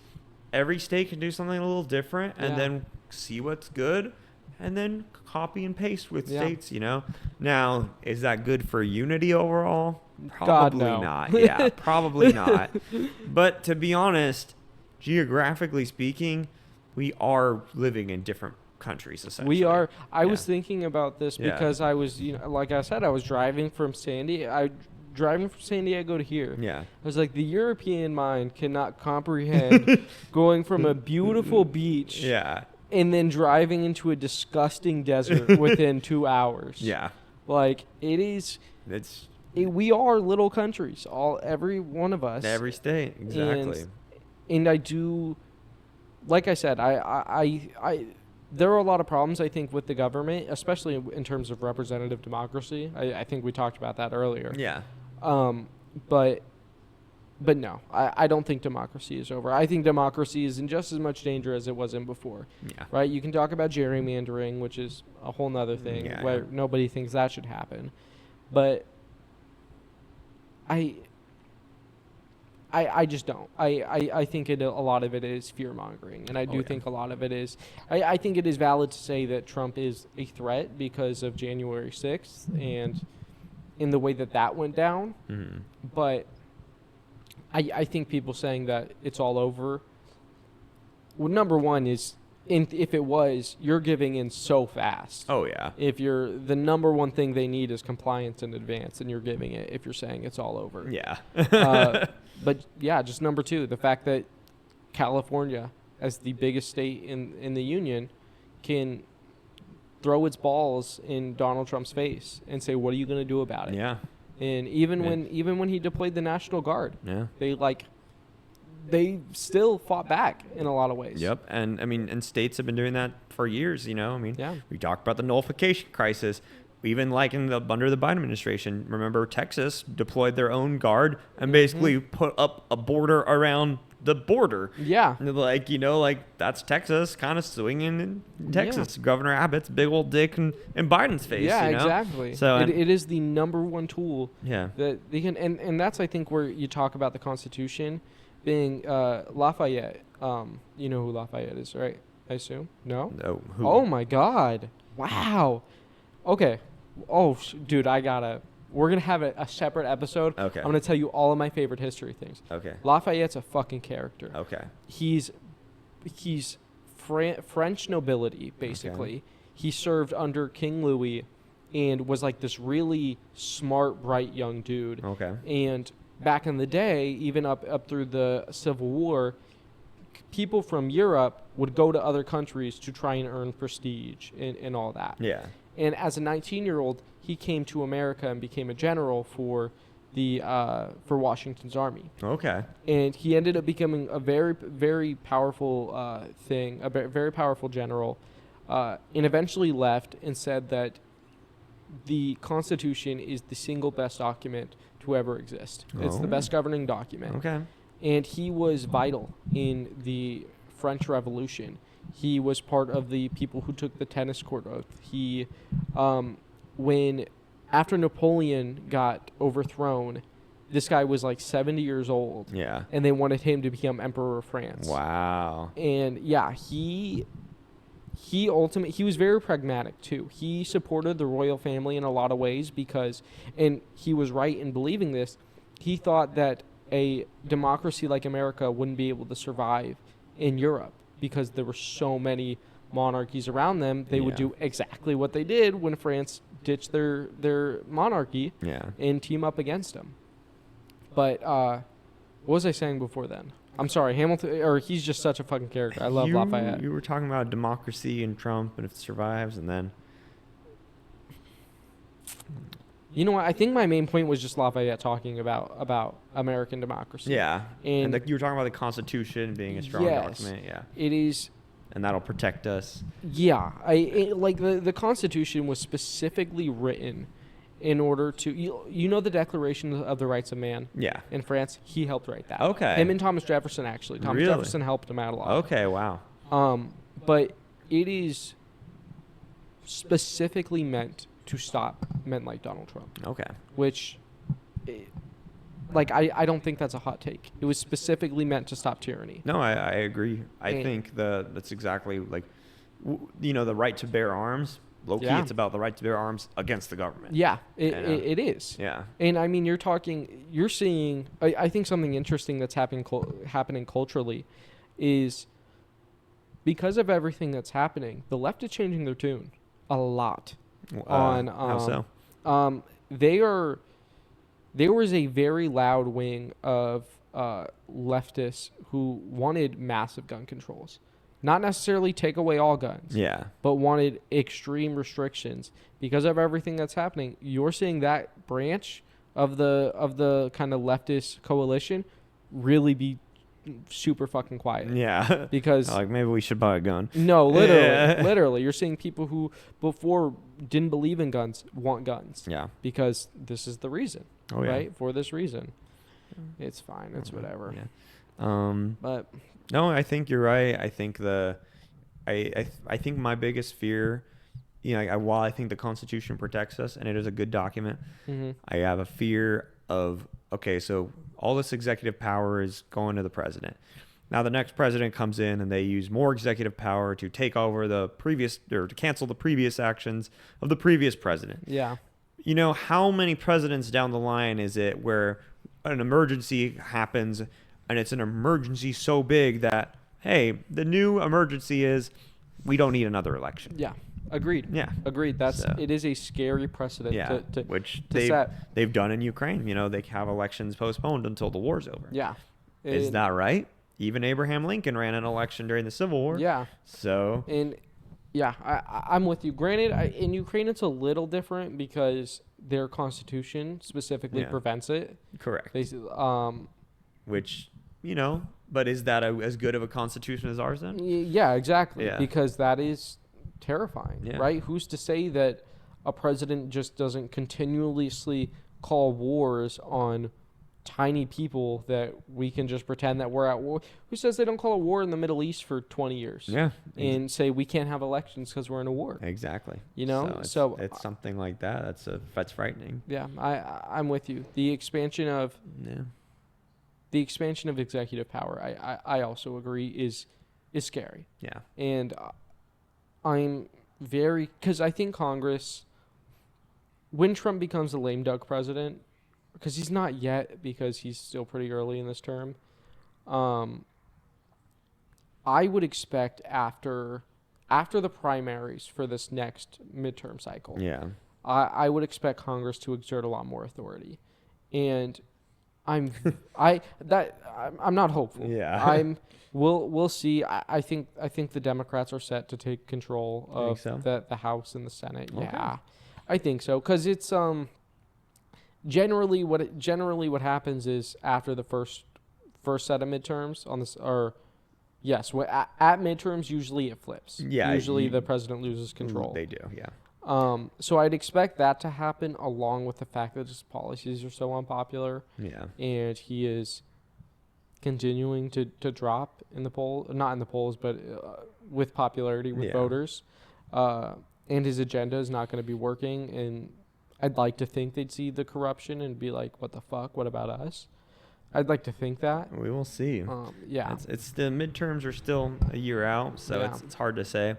Every state can do something a little different and Yeah. then see what's good and then copy and paste with Yeah. states, Now, is that good for unity overall? God, Probably no. not. Yeah, probably not. But to be honest, geographically speaking, we are living in different countries, essentially. We are. I Yeah. was thinking about this Yeah. because I was, like I said, I was driving from driving from San Diego to here. Yeah. I was like, the European mind cannot comprehend going from a beautiful beach Yeah. and then driving into a disgusting desert within 2 hours. Yeah. Like, it is. It's We are little countries, every one of us. every state. Exactly. And I do, like I said, I there are a lot of problems, I think, with the government, especially in terms of representative democracy. I think we talked about that earlier. Yeah. But no, I don't think democracy is over. I think democracy is in just as much danger as it was in before. Yeah. Right? You can talk about gerrymandering, which is a whole nother thing Yeah, where yeah. nobody thinks that should happen. But I just don't. I think a lot of it is fear mongering, and I do yeah. think a lot of it is. I think it is valid to say that Trump is a threat because of January 6th and in the way that went down. Mhm. But I think people saying that it's all over. Well, number one is, if it was, you're giving in so fast. Oh yeah. If the number one thing they need is compliance in advance, and you're giving it if you're saying it's all over. Yeah. But yeah, just number two, the fact that California, as the biggest state in the union, can throw its balls in Donald Trump's face and say, "What are you going to do about it?" Yeah. And Yeah. even when he deployed the National Guard, Yeah. they still fought back in a lot of ways. Yep. And I mean, and states have been doing that for years, I mean, Yeah. we talked about the nullification crisis. Even like under the Biden administration, remember Texas deployed their own guard and basically put up a border around the border. Yeah. And like that's Texas kind of swinging in Texas. Governor Abbott's big old dick in Biden's face. Yeah, you know? exactly. So it is the number one tool yeah. that they can, and that's, I think, where you talk about the Constitution being Lafayette. You know who Lafayette is, right? I assume. No. Oh, who? Oh my God! Wow. Okay. Oh, dude, we're gonna have a separate episode. Okay. I'm gonna tell you all of my favorite history things. Okay. Lafayette's a fucking character. Okay. He's French nobility, basically. Okay. He served under King Louis and was like this really smart, bright young dude. Okay. And back in the day, even up through the Civil War, people from Europe would go to other countries to try and earn prestige and all that. Yeah. And as a 19-year-old, he came to America and became a general for Washington's army. Okay. And he ended up becoming a very, very powerful very powerful general, and eventually left and said that the Constitution is the single best document to ever exist. It's the Oh. best governing document. Okay. And he was vital in the French Revolution. He was part of the people who took the tennis court oath. He, after Napoleon got overthrown, this guy was like 70 years old. Yeah. And they wanted him to become Emperor of France. Wow. And yeah, he was very pragmatic too. He supported the royal family in a lot of ways because, and he was right in believing this, he thought that a democracy like America wouldn't be able to survive in Europe because there were so many monarchies around them. They would Yeah. do exactly what they did when France ditched their monarchy Yeah. and team up against them. But what was I saying before then? I'm sorry, Hamilton, or he's just such a fucking character. I love Lafayette. You were talking about democracy and Trump and if it survives, and then You know what? I think my main point was just Lafayette talking about American democracy. yeah, And you were talking about the Constitution being a strong yes, document. Yeah, it is. and that'll protect us. Yeah, like the Constitution was specifically written in order to you know the Declaration of the Rights of Man Yeah. in France. He helped write that. Okay. Him and Thomas Jefferson actually. Thomas Really? Jefferson helped him out a lot. Okay. Wow. But it is specifically meant to stop men like Donald Trump, Okay. which, I don't think that's a hot take. It was specifically meant to stop tyranny. No, I agree. I And- think that's exactly like the right to bear arms. Low key, Yeah. it's about the right to bear arms against the government. Yeah, And, it is. yeah. And I mean, you're seeing, I think something interesting that's happening culturally is because of everything that's happening, the left is changing their tune a lot. How so? There was a very loud wing of leftists who wanted massive gun controls. Not necessarily take away all guns, Yeah. but wanted extreme restrictions. Because of everything that's happening, you're seeing that branch of the kind of leftist coalition really be super fucking quiet. Yeah. Because like maybe we should buy a gun. no, literally, Yeah. literally, you're seeing people who before didn't believe in guns want guns. Yeah. Because this is the reason, Oh yeah. right? For this reason, it's fine. It's whatever. Yeah. But No, I think you're right. I think I think my biggest fear, while I think the Constitution protects us and it is a good document, mhm. I have a fear of, okay, so all this executive power is going to the president. Now the next president comes in and they use more executive power to take over the previous, or to cancel the previous actions of the previous president. Yeah. How many presidents down the line is it where an emergency happens and it's an emergency so big that, hey, the new emergency is we don't need another election. Yeah. Agreed. Yeah. Agreed. It is a scary precedent Yeah, to which to set. they've done in Ukraine. They have elections postponed until the war's over. Yeah. Is that right? Even Abraham Lincoln ran an election during the Civil War. Yeah. So. And yeah, I'm with you. Granted, in Ukraine it's a little different because their constitution specifically prevents it. Correct. Which but is that as good of a constitution as ours then? Yeah, exactly. Yeah. Because that is terrifying, right? Who's to say that a president just doesn't continuously call wars on tiny people that we can just pretend that we're at war? Who says they don't call a war in the Middle East for 20 years? Yeah. And say we can't have elections because we're in a war. Exactly. So it's something like that. That's frightening. Yeah, I'm with you. The expansion of executive power, I also agree is scary. Yeah. And I'm because I think Congress, when Trump becomes a lame duck president, because he's not yet, because he's still pretty early in this term, I would expect after the primaries for this next midterm cycle, I would expect Congress to exert a lot more authority, and I'm not hopeful. Yeah. We'll see. I think the Democrats are set to take control of so? the House and the Senate. Okay. Yeah, I think so, because it's generally what happens is after the first set of midterms on this, or yes, at midterms usually it flips. Yeah. Usually the president loses control. They do. Yeah. So I'd expect that to happen, along with the fact that his policies are so unpopular. Yeah. And he is continuing to drop in the poll, not in the polls, but with popularity with voters. And his agenda is not going to be working. And I'd like to think they'd see the corruption and be like, what the fuck? What about us? I'd like to think that. We will see. Yeah. It's the midterms are still a year out, so it's hard to say.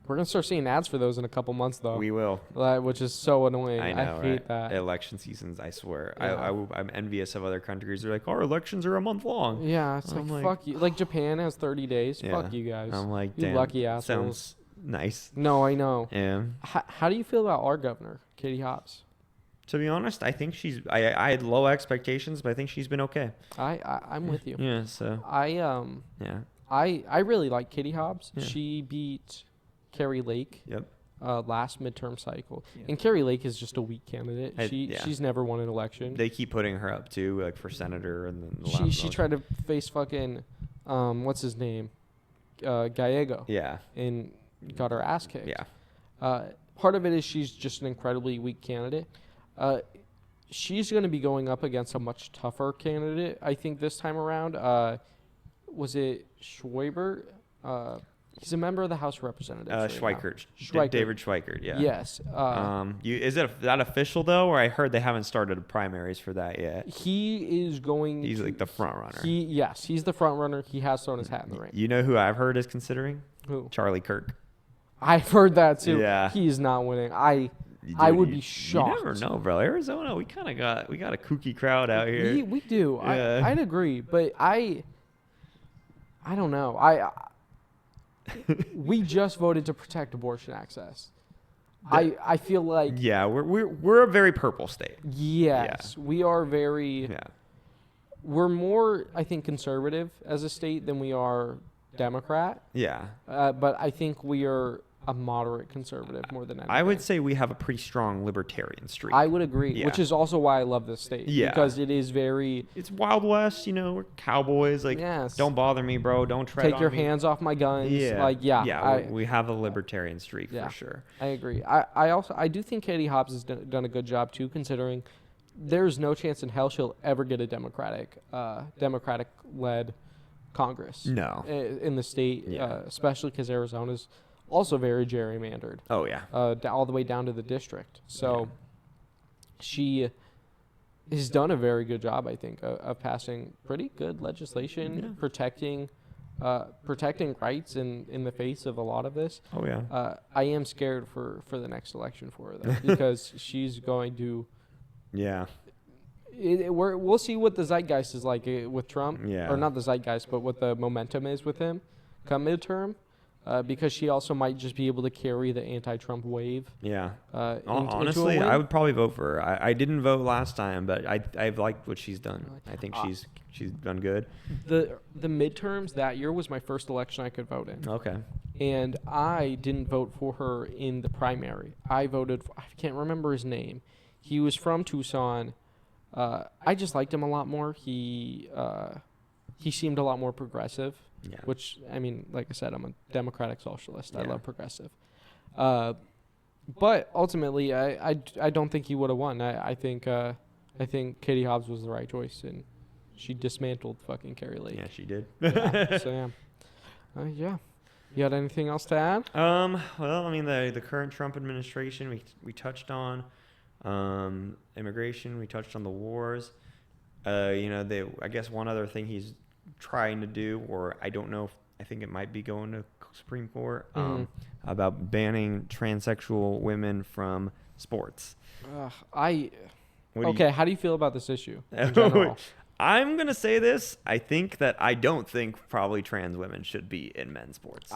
We're going to start seeing ads for those in a couple months, though. We will. Which is so annoying. I know, I hate right? that. Election seasons, I swear. Yeah. I'm envious of other countries. They're like, our elections are a month long. Yeah, it's like, fuck you. Like, Japan has 30 days. Yeah. Fuck you guys. I'm like, you damn, lucky assholes. sounds nice. No, I know. Yeah. How do you feel about our governor, Katie Hobbs? To be honest, I think I had low expectations, but I think she's been okay. I'm with you. Yeah, so. Yeah. I really like Katie Hobbs. Yeah. She beat Carrie Lake. Yep. Last midterm cycle. Yeah. And Carrie Lake is just a weak candidate. She's never won an election. They keep putting her up too, like for senator, and then she tried to face fucking what's his name? Gallego. Yeah. And got her ass kicked. Yeah. Part of it is she's just an incredibly weak candidate. She's going to be going up against a much tougher candidate, I think, this time around. Was it Schwaber? He's a member of the House of Representatives. Schweikert. David Schweikert, yeah. Yes. Is that official, though? Or I heard they haven't started primaries for that yet. He's like the front runner. He's the front runner. He has thrown his hat in the ring. You know who I've heard is considering? Who? Charlie Kirk. I've heard that too. Yeah. He's not winning. I Dude, would you, be shocked. You never know, bro. Arizona, we got a kooky crowd out here. We do. Yeah. I'd agree, but I don't know. We just voted to protect abortion access. I feel like Yeah, we're a very purple state. yes, we are very. Yeah. We're more, I think, conservative as a state than we are Democrat. Yeah. But I think we are a moderate conservative more than anything. I would say we have a pretty strong libertarian streak. I would agree, Yeah. which is also why I love this state. Yeah. Because it is very. It's Wild West, we're cowboys. Like, Yes. don't bother me, bro. Don't tread Take on your me. hands off my guns. Yeah. Like, yeah. Yeah, we have a libertarian streak Yeah. for sure. I agree. I do think Katie Hobbs has done a good job too, considering there's no chance in hell she'll ever get a Democratic led Congress. No. In the state, Yeah. especially because Arizona's also very gerrymandered, Oh, yeah. all the way down to the district. So she has done a very good job, I think, of passing pretty good legislation, protecting rights in the face of a lot of this. Oh, yeah. I am scared for the next election for her, though, because she's going to. Yeah. We'll see what the zeitgeist is like with Trump. Yeah. Or not the zeitgeist, but what the momentum is with him come midterm. Because she also might just be able to carry the anti-Trump wave. Yeah. into Honestly, a win. I would probably vote for her. I didn't vote last time, but I've liked what she's done. I think she's done good. The midterms that year was my first election I could vote in. Okay. And I didn't vote for her in the primary. I can't remember his name. He was from Tucson. I just liked him a lot more. He seemed a lot more progressive. Yeah. Which, I mean, like I said, I'm a democratic socialist. I Yeah. love progressive. But ultimately, I don't think he would have won. I think Katie Hobbs was the right choice, and she dismantled fucking Carrie Lake. Yeah, she did. Yeah, so yeah. You had anything else to add? Well, I mean, the current Trump administration, we touched on immigration. We touched on the wars. I guess one other thing he's trying to do, or I don't know, I think it might be going to Supreme Court, about banning transsexual women from sports. How do you feel about this issue in general? I'm going to say this. I think that I don't think probably trans women should be in men's sports.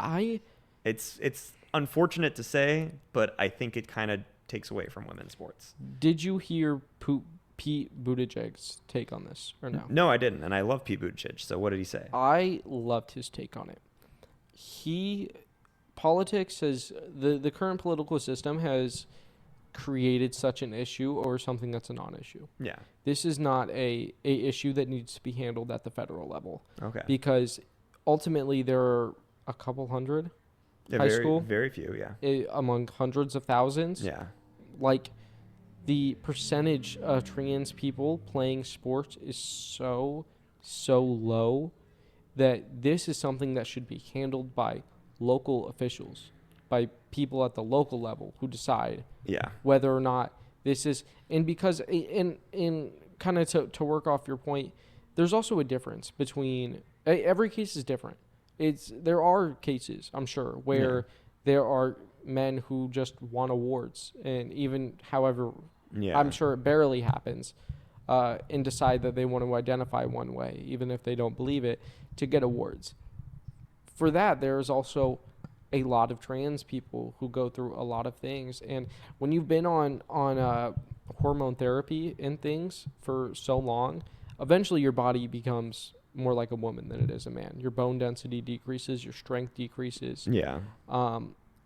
It's unfortunate to say, but I think it kind of takes away from women's sports. Did you hear Pete Buttigieg's take on this, or no? No, I didn't, and I love Pete Buttigieg. So what did he say? I loved his take on it. Politics has the current political system has created such an issue or something that's a non-issue. Yeah. This is not a issue that needs to be handled at the federal level. Okay. Because ultimately there are a couple hundred high school, very few, yeah. Among hundreds of thousands. Yeah. Like, the percentage of trans people playing sports is so low that this is something that should be handled by local officials, by people at the local level who decide whether or not this is. And because in kind of to work off your point, there's also a difference between every case is different. There are cases, I'm sure, where there are men who just won awards, and even however, I'm sure it barely happens, and decide that they want to identify one way, even if they don't believe it, to get awards. For that, there is also a lot of trans people who go through a lot of things, and when you've been on hormone therapy and things for so long, eventually your body becomes more like a woman than it is a man. Your bone density decreases, your strength decreases. Yeah.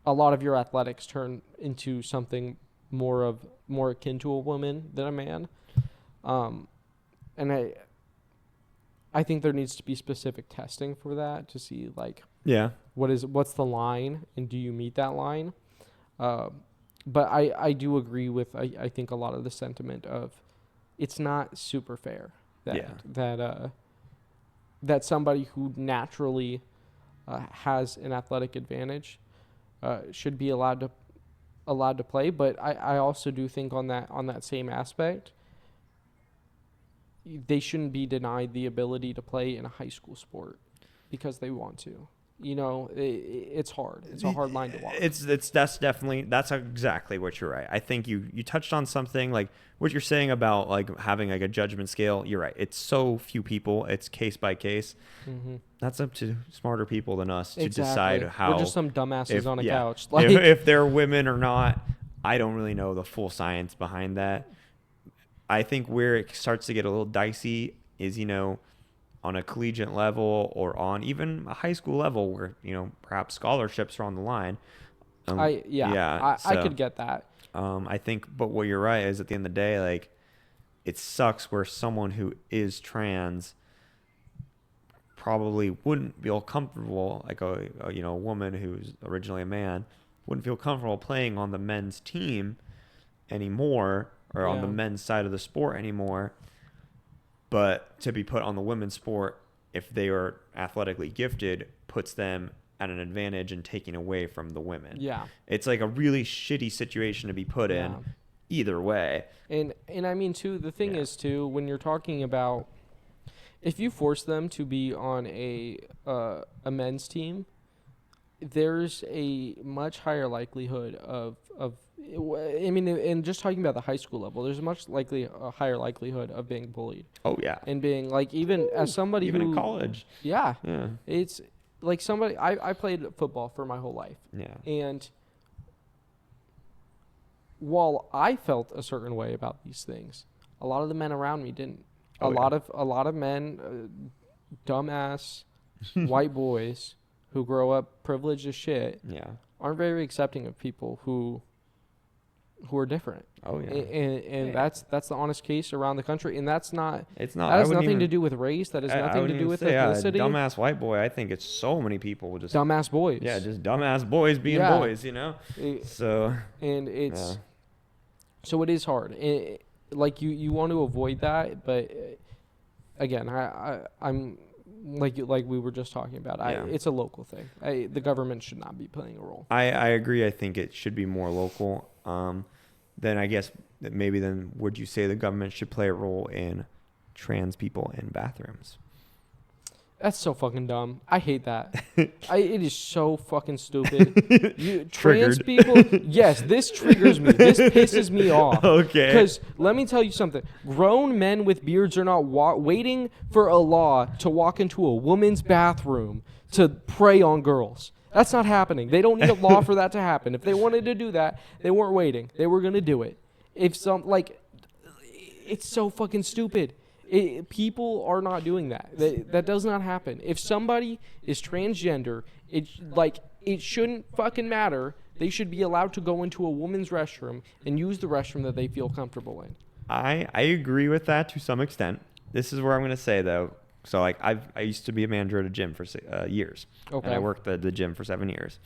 A lot of your athletics turn into something more akin to a woman than a man. And I think there needs to be specific testing for that to see what's the line, and do you meet that line? But I do agree with I think a lot of the sentiment of it's not super fair that somebody who naturally has an athletic advantage should be allowed to play. But I also do think on that same aspect, they shouldn't be denied the ability to play in a high school sport because they want to. it's hard. It's a hard line to walk. That's exactly what you're right. I think you touched on something like what you're saying about like having like a judgment scale. You're right. It's so few people. It's case by case. Mm-hmm. That's up to smarter people than us to Exactly. decide how. We're just some dumbasses on a couch. If they're women or not, I don't really know the full science behind that. I think where it starts to get a little dicey is, on a collegiate level or on even a high school level where, perhaps scholarships are on the line. I could get that. I think, but what you're right is at the end of the day, like, it sucks where someone who is trans probably wouldn't feel comfortable, like a woman who's originally a man wouldn't feel comfortable playing on the men's team anymore or on the men's side of the sport anymore. But to be put on the women's sport, if they are athletically gifted, puts them at an advantage and taking away from the women. Yeah. It's like a really shitty situation to be put in either way. And I mean, too, the thing is, too, when you're talking about if you force them to be on a men's team, there's a much higher likelihood of I mean, and just talking about the high school level, there's a higher likelihood of being bullied. Oh, yeah. And being, like, even as somebody even who... in college. Yeah. Yeah. It's, like, somebody... I played football for my whole life. Yeah. And while I felt a certain way about these things, a lot of the men around me didn't. A lot of men, dumbass white boys who grow up privileged as shit, aren't very accepting of people who are different. Oh yeah. And that's the honest case around the country, and that's not. It's not. That has nothing to do with race. That has nothing to do with ethnicity. Dumbass white boy. I think it's so many people just dumbass boys. Yeah, just dumbass boys being boys. So. And it's. So it is hard. Like you want to avoid that, but again, I'm like we were just talking about. It's a local thing. The government should not be playing a role. I agree. I think it should be more local. Then I guess that maybe then would you say the government should play a role in trans people in bathrooms? That's so fucking dumb. I hate that. It is so fucking stupid. Trans people, yes, this triggers me. This pisses me off. Okay. Because let me tell you something. Grown men with beards are not waiting for a law to walk into a woman's bathroom to prey on girls. That's not happening. They don't need a law for that to happen. If they wanted to do that, they weren't waiting. They were going to do it. It's so fucking stupid. People are not doing that. That does not happen. If somebody is transgender, it shouldn't fucking matter. They should be allowed to go into a woman's restroom and use the restroom that they feel comfortable in. I agree with that to some extent. This is where I'm going to say, though. So, like, I used to be a manager at a gym for years. Okay. And I worked at the gym for 7 years.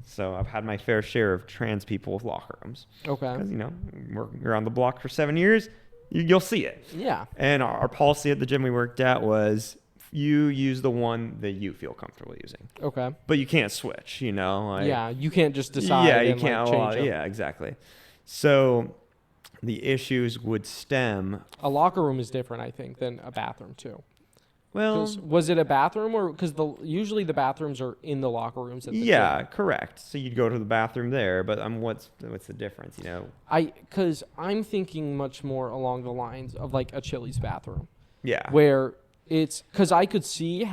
So I've had my fair share of trans people with locker rooms. Okay. Because, you're on the block for 7 years. You'll see it. Yeah. And our policy at the gym we worked at was you use the one that you feel comfortable using. Okay. But you can't switch, you can't just decide. Yeah, you can't. Change them. Yeah, exactly. So the issues would stem. A locker room is different, I think, than a bathroom too. Well, was it a bathroom or because usually the bathrooms are in the locker rooms at the gym. Correct. So you'd go to the bathroom there, but what's the difference, Because I'm thinking much more along the lines of like a Chili's bathroom. Yeah. Where it's because I could see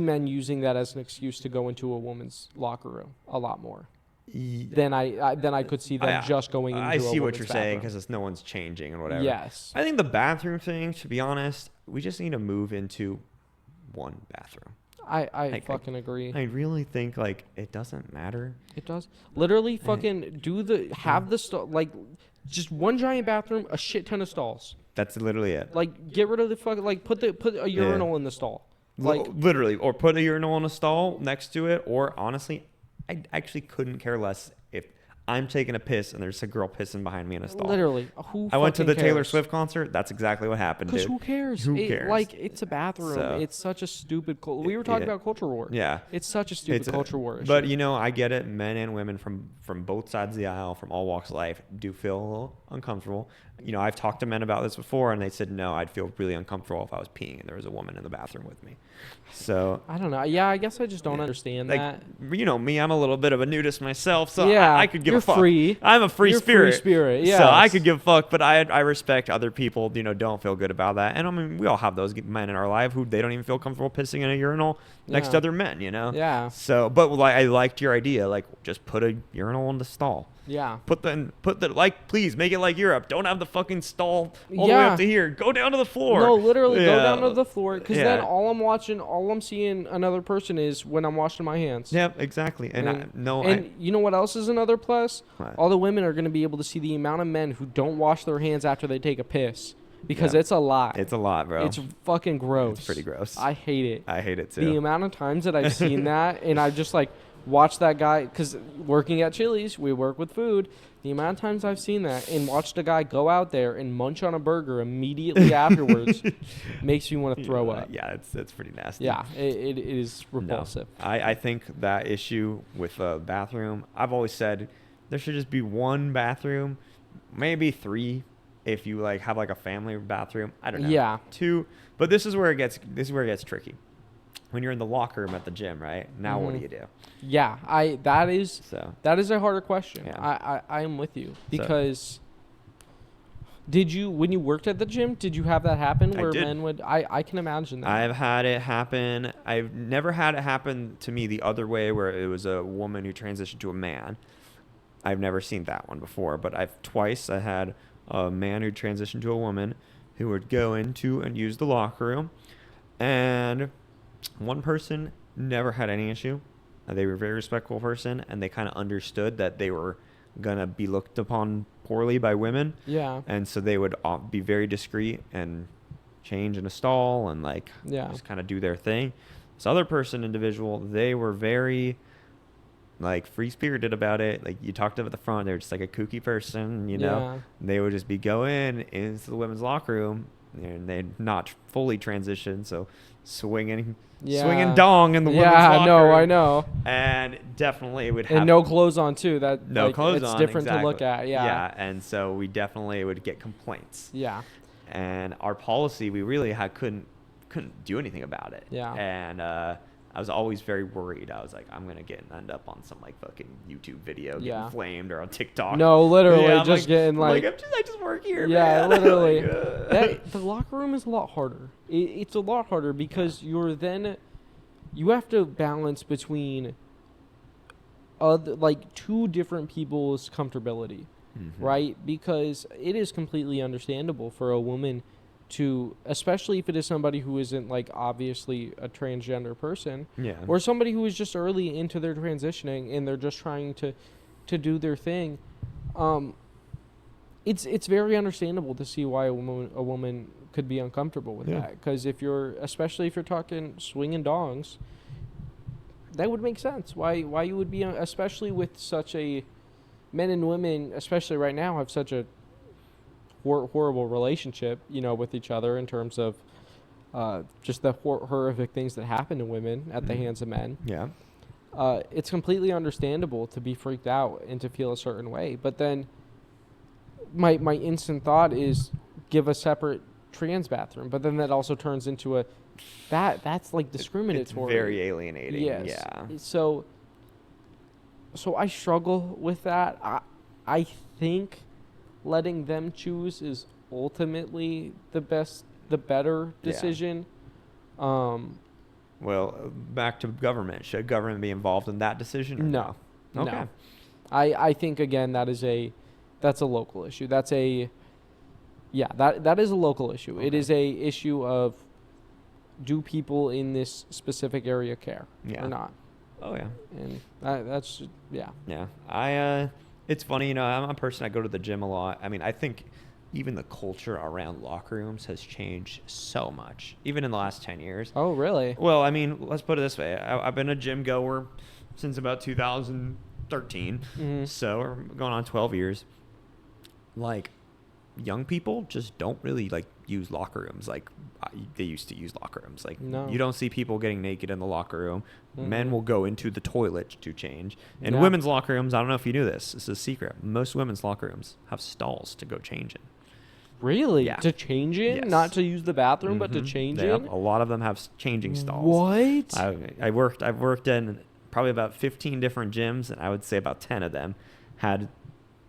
men using that as an excuse to go into a woman's locker room a lot more. Then I could see them just going into a woman's bathroom. I see what you're saying because no one's changing and whatever. Yes. I think the bathroom thing, to be honest, we just need to move into one bathroom. I fucking agree. I really think it doesn't matter. It does. Literally fucking just one giant bathroom, a shit ton of stalls. That's literally it. Get rid of the fucking put a urinal in the stall. Literally, or put a urinal in a stall next to it, or honestly, I actually couldn't care less if I'm taking a piss and there's a girl pissing behind me in a stall. Literally, who I went to the fucking Taylor cares? Swift concert. That's exactly what happened, Because dude. who cares? Who cares? Like, it's a bathroom. So- It's such a stupid. We were talking Yeah. about culture war. Yeah. It's such a stupid culture war issue. But, you know, I get it. Men and women from both sides of the aisle, from all walks of life, do feel a little uncomfortable. You know, I've talked to men about this before, and they said, no, I'd feel really uncomfortable if I was peeing and there was a woman in the bathroom with me. So, I don't know. Yeah, I guess I just don't understand like, that. you know me, I'm a little bit of a nudist myself, so Yeah, I could give you're a fuck. free. I'm a free You're spirit. free spirit, So I yes. could give a fuck, but I respect other people, you know, don't feel good about that. And I mean, we all have those men in our life who they don't even feel comfortable pissing in a urinal next Yeah. to other men, you know? Yeah. So, but like, I liked your idea, like just put a urinal in the stall. Yeah. Put the like, please make it like Europe. Don't have the fucking stall all the way Yeah. up to here. Go down to the floor. No, literally go Yeah. down to the floor. Because Yeah. then all I'm seeing another person is when I'm washing my hands. Yep, exactly. And You know what else is another plus? What? All the women are going to be able to see the amount of men who don't wash their hands after they take a piss. Because Yeah. it's a lot. it's a lot, bro. It's fucking gross. It's pretty gross. I hate it. I hate it The too. amount of times that I've seen that, and I've just like watched that guy, because working at Chili's, we work with food. The amount of times I've seen that and watched a guy go out there and munch on a burger immediately afterwards makes me want to throw up. Yeah, it's pretty nasty. Yeah, it is No. repulsive. I think that issue with a bathroom, I've always said there should just be one bathroom, maybe 3 if you like have like a family bathroom. I don't know. Yeah. 2, but this is where it gets tricky. When you're in the locker room at the gym, right? Now what do Mhm. you do? Yeah, that is So a harder question. Yeah. I am with you because did you, when you worked at the gym, did you have that happen I where did. men would? I can imagine that. I've had it happen. I've never had it happen to me the other way where it was a woman who transitioned to a man. I've never seen that one before, but I had a man who transitioned to a woman who would go into and use the locker room, and one person never had any issue. They were a very respectful person, and they kind of understood that they were gonna be looked upon poorly by women, Yeah. and so they would be very discreet and change in a stall and like Yeah. just kind of do their thing. This other individual, they were very like free spirited about it. Like you talked to them at the front, they're just like a kooky person, you know. Yeah. They would just be going into the women's locker room and they'd not fully transition, so swinging dong in the women's locker Yeah, no, room. I know. And definitely would have And no clothes on too. That no like, clothes it's on. different to look exactly. at. Yeah. Yeah, and so we definitely would get complaints. Yeah. And our policy, we really couldn't do anything about it. Yeah. And I was always very worried. I was like, I'm gonna end up on some like fucking YouTube video getting Yeah. flamed or on TikTok. No, literally, Yeah, I'm just getting like. I just work here. Yeah, man. literally. Like, ugh. The locker room is a lot harder. It's a lot harder because you have to balance between like two different people's comfortability, Mhm. right? Because it is completely understandable for a woman to, especially if it is somebody who isn't like obviously a transgender person, Yeah. or somebody who is just early into their transitioning and they're just trying to do their thing. It's very understandable to see why a woman could be uncomfortable with Yeah. that, because especially if you're talking swinging dongs, that would make sense. Why you would be, especially with such a, men and women, especially right now, have such a horrible relationship, with each other in terms of just the horrific things that happen to women at the Mhm. hands of men. Yeah. It's completely understandable to be freaked out and to feel a certain way. But then my instant thought is give a separate trans bathroom. But then that also turns into that's like discriminatory. It's very alienating. Yes. Yeah. So I struggle with that. I think letting them choose is ultimately the better Yeah. decision. Well, back to government. Should government be involved in that decision? Or No. Okay. No. I think again that's a local issue. That is a local issue. Okay. It is a issue of, do people in this specific area care Yeah. or not? Oh yeah. And that's yeah. Yeah. It's funny, I'm a person, I go to the gym a lot. I mean, I think even the culture around locker rooms has changed so much, even in the last 10 years. Oh really? Well, I mean, let's put it this way. I've been a gym goer since about 13, Mhm. so we're going on 12 years. Like, young people just don't really like use locker rooms like they used to use locker rooms. Like, No. you don't see people getting naked in the locker room. Men Mhm. will go into the toilet to change. In Yeah. women's locker rooms, I don't know if you knew this. This is a secret. Most women's locker rooms have stalls to go change in. Really? Yeah. To change in, Yes. not to use the bathroom, but to Mhm. change Yep. in. A lot of them have changing stalls. What? I've worked in probably about 15 different gyms, and I would say about 10 of them had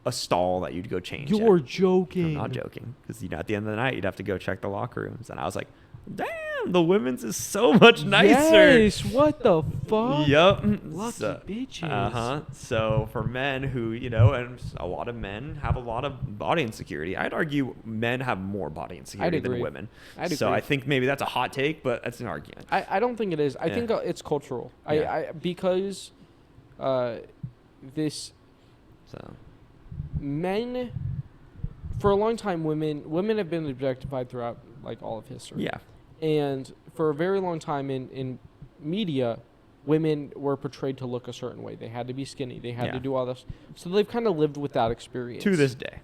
a stall that you'd go change. You're at. joking. I'm not joking, because at the end of the night you'd have to go check the locker rooms, and I was like, damn, the women's is so much nicer. Yes. What the fuck? Yup. Lucky bitches. So for men who, and a lot of men have a lot of body insecurity. I'd argue men have more body insecurity than agree. women. I'd So agree. I think maybe that's a hot take, but that's an argument. I don't think it is. I Yeah. think it's cultural. Yeah. Because this So men for a long time women have been objectified throughout like all of history. yeah. And for a very long time in media, women were portrayed to look a certain way. They had to be skinny. They had Yeah. to do all this. So they've kind of lived with that experience. To this day.